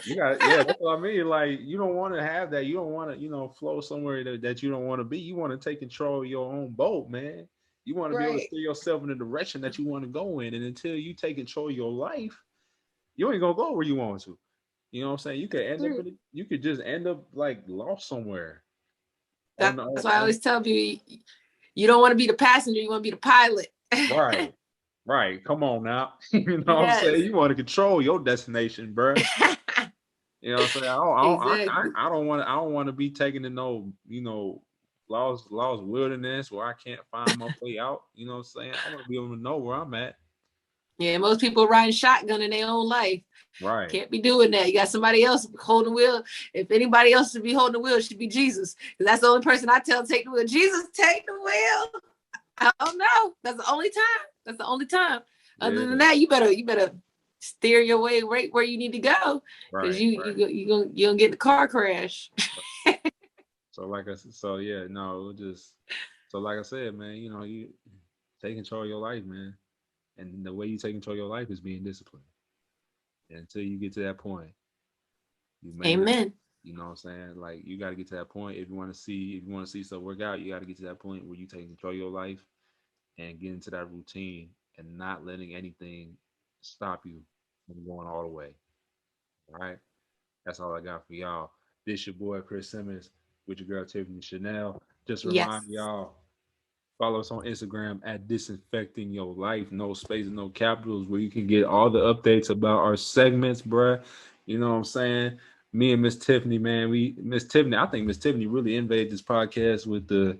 You got yeah, that's what I mean. Like you don't want to have that. You don't want to, flow somewhere that you don't want to be. You want to take control of your own boat, man. You want to be able to Right. steer yourself in the direction that you want to go in. And until you take control of your life, you ain't gonna go where you want to. You know what I'm saying? You could That's end up true. you could just end up like lost somewhere. On the That's why I on always tell you, you don't want to be the passenger. You want to be the pilot. right. Right. Come on now. You know what I'm Yes. saying? You want to control your destination, bruh. You know what I'm saying? Exactly. I don't want to be taken to no, lost wilderness where I can't find my way out. You know what I'm saying? I want to be able to know where I'm at. Yeah, most people riding shotgun in their own life. Right. Can't be doing that. You got somebody else holding the wheel. If anybody else should be holding the wheel, it should be Jesus. Because that's the only person I tell take the wheel. Jesus, take the wheel. I don't know. That's the only time. That's the only time. Other than Yeah. that, you better steer your way right where you need to go, because Right. Right. you gonna get in the car crash. So like I said, so yeah, no, it just so like I said, man, you take control of your life, man. And the way you take control of your life is being disciplined. And until you get to that point, you may not. Amen. You know what I'm saying? Like you got to get to that point if you want to see stuff work out. You got to get to that point where you take control of your life and get into that routine and not letting anything stop you from going all the way. All right, that's all I got for y'all. This your boy Chris Simmons with your girl Tiffany Chanel. Just Yes. remind y'all, follow us on Instagram at Disinfecting Your Life. No spaces, no capitals, where you can get all the updates about our segments, bruh. You know what I'm saying? Me and Miss Tiffany, man, I think Miss Tiffany really invaded this podcast with the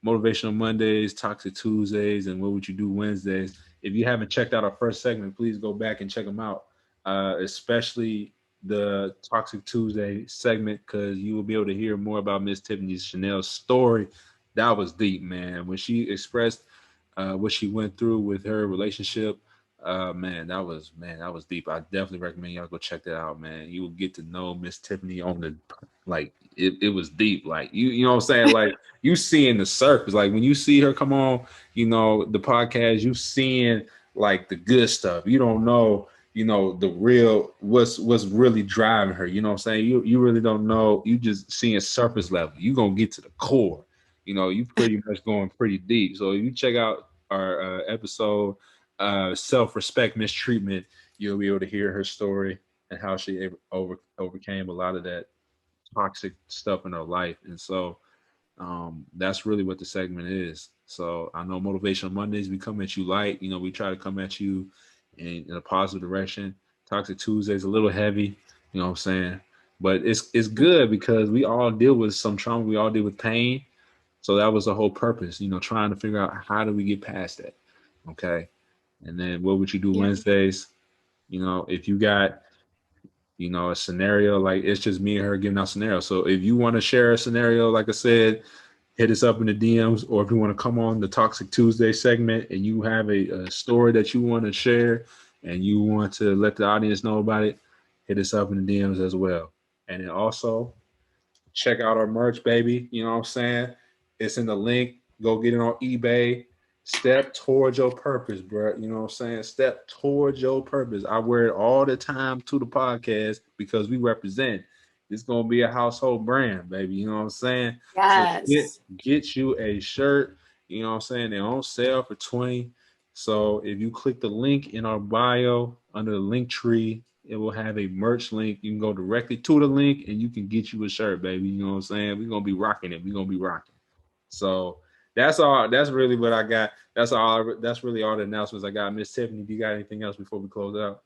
Motivational Mondays, Toxic Tuesdays, and What Would You Do Wednesdays. If you haven't checked out our first segment, please go back and check them out, especially the Toxic Tuesday segment, because you will be able to hear more about Miss Tiffany Chanel's story. That was deep, man. When she expressed what she went through with her relationship, man, that was deep. I definitely recommend y'all go check that out, man. You will get to know Miss Tiffany on the like it was deep. Like you know what I'm saying? Like you seeing the surface. Like when you see her come on, the podcast, you seeing like the good stuff. You don't know, the real what's really driving her. You know what I'm saying? You really don't know. You just seeing surface level. You gonna get to the core. You pretty much going pretty deep. So if you check out our episode, self respect mistreatment, you'll be able to hear her story. and how she overcame a lot of that toxic stuff in her life. And so that's really what the segment is. So I know Motivational Mondays, we come at you light. You know, we try to come at you in a positive direction. Toxic Tuesdays a little heavy, you know what I'm saying? But it's good because we all deal with some trauma. We all deal with pain. So that was the whole purpose, you know, trying to figure out how do we get past that. Okay. And then what would you do Yeah. Wednesdays? You know, if you got, you know, a scenario, like it's just me and her giving out scenarios. So if you want to share a scenario, like I said, hit us up in the DMs, or if you want to come on the Toxic Tuesday segment and you have a story that you want to share and you want to let the audience know about it, hit us up in the DMs as well. And then also check out our merch, baby. You know what I'm saying? It's in the link. Go get it on eBay. Step towards your purpose, bro. You know what I'm saying? Step towards your purpose. I wear it all the time to the podcast because we represent. It's gonna be a household brand, baby. You know what I'm saying? So Yes. get you a shirt. You know what I'm saying? They're on sale for 20. So if you click the link in our bio under the link tree, it will have a merch link. You can go directly to the link and you can get you a shirt, baby. You know what I'm saying? We're gonna be rocking it. We're gonna be rocking. So that's all. That's really what I got. That's all. That's really all the announcements I got. Miss Tiffany, do you got anything else before we close out?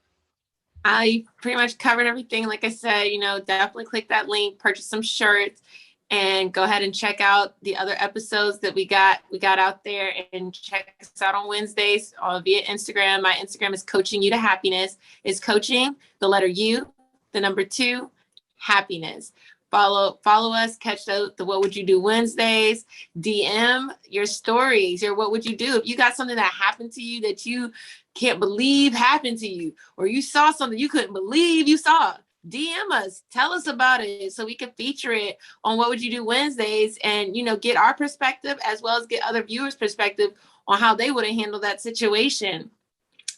I pretty much covered everything. Like I said, definitely click that link, purchase some shirts, and go ahead and check out the other episodes that we got out there, and check us out on Wednesdays via Instagram. My Instagram is Coaching You to Happiness. It's coaching, the letter U, the number 2, happiness. Follow us, catch the What Would You Do Wednesdays, DM your stories, your what would you do if you got something that happened to you that you can't believe happened to you, or you saw something you couldn't believe you saw. DM us, tell us about it so we can feature it on What Would You Do Wednesdays, and get our perspective as well as get other viewers' perspective on how they would have handled that situation.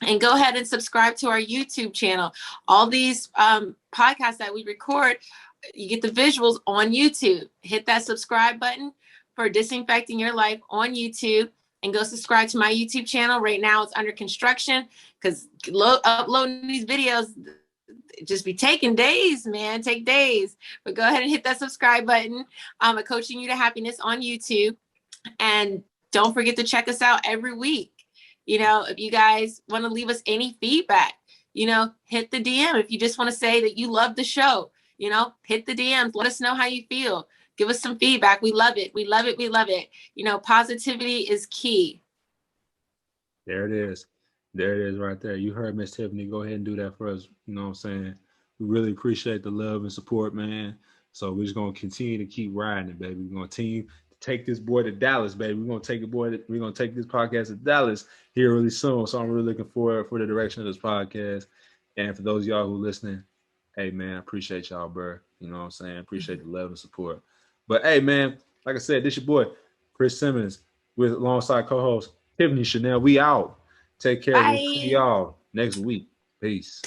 And go ahead and subscribe to our YouTube channel. All these podcasts that we record, you get the visuals on YouTube. Hit that subscribe button for Disinfecting Your Life on YouTube, and go subscribe to my YouTube channel. Right now it's under construction because uploading these videos just be taking days, man. Take days. But go ahead and hit that subscribe button. At Coaching You to Happiness on YouTube. And don't forget to check us out every week. If you guys want to leave us any feedback, hit the DM. If you just want to say that you love the show, hit the DMs. Let us know how you feel. Give us some feedback. We love it. We love it. We love it. Positivity is key. There it is. There it is right there. You heard Miss Tiffany. Go ahead and do that for us. You know what I'm saying? We really appreciate the love and support, man. So we're just gonna continue to keep riding it, baby. We're gonna continue to take this boy to Dallas, baby. We're gonna take this podcast to Dallas here really soon. So I'm really looking forward for the direction of this podcast. And for those of y'all who listening, hey man, I appreciate y'all, bro. You know what I'm saying? Appreciate the love and support. But hey man, like I said, this your boy, Chris Simmons, with alongside co-host Tiffany Chanel. We out. Take care. We'll see Bye. y'all next week. Peace.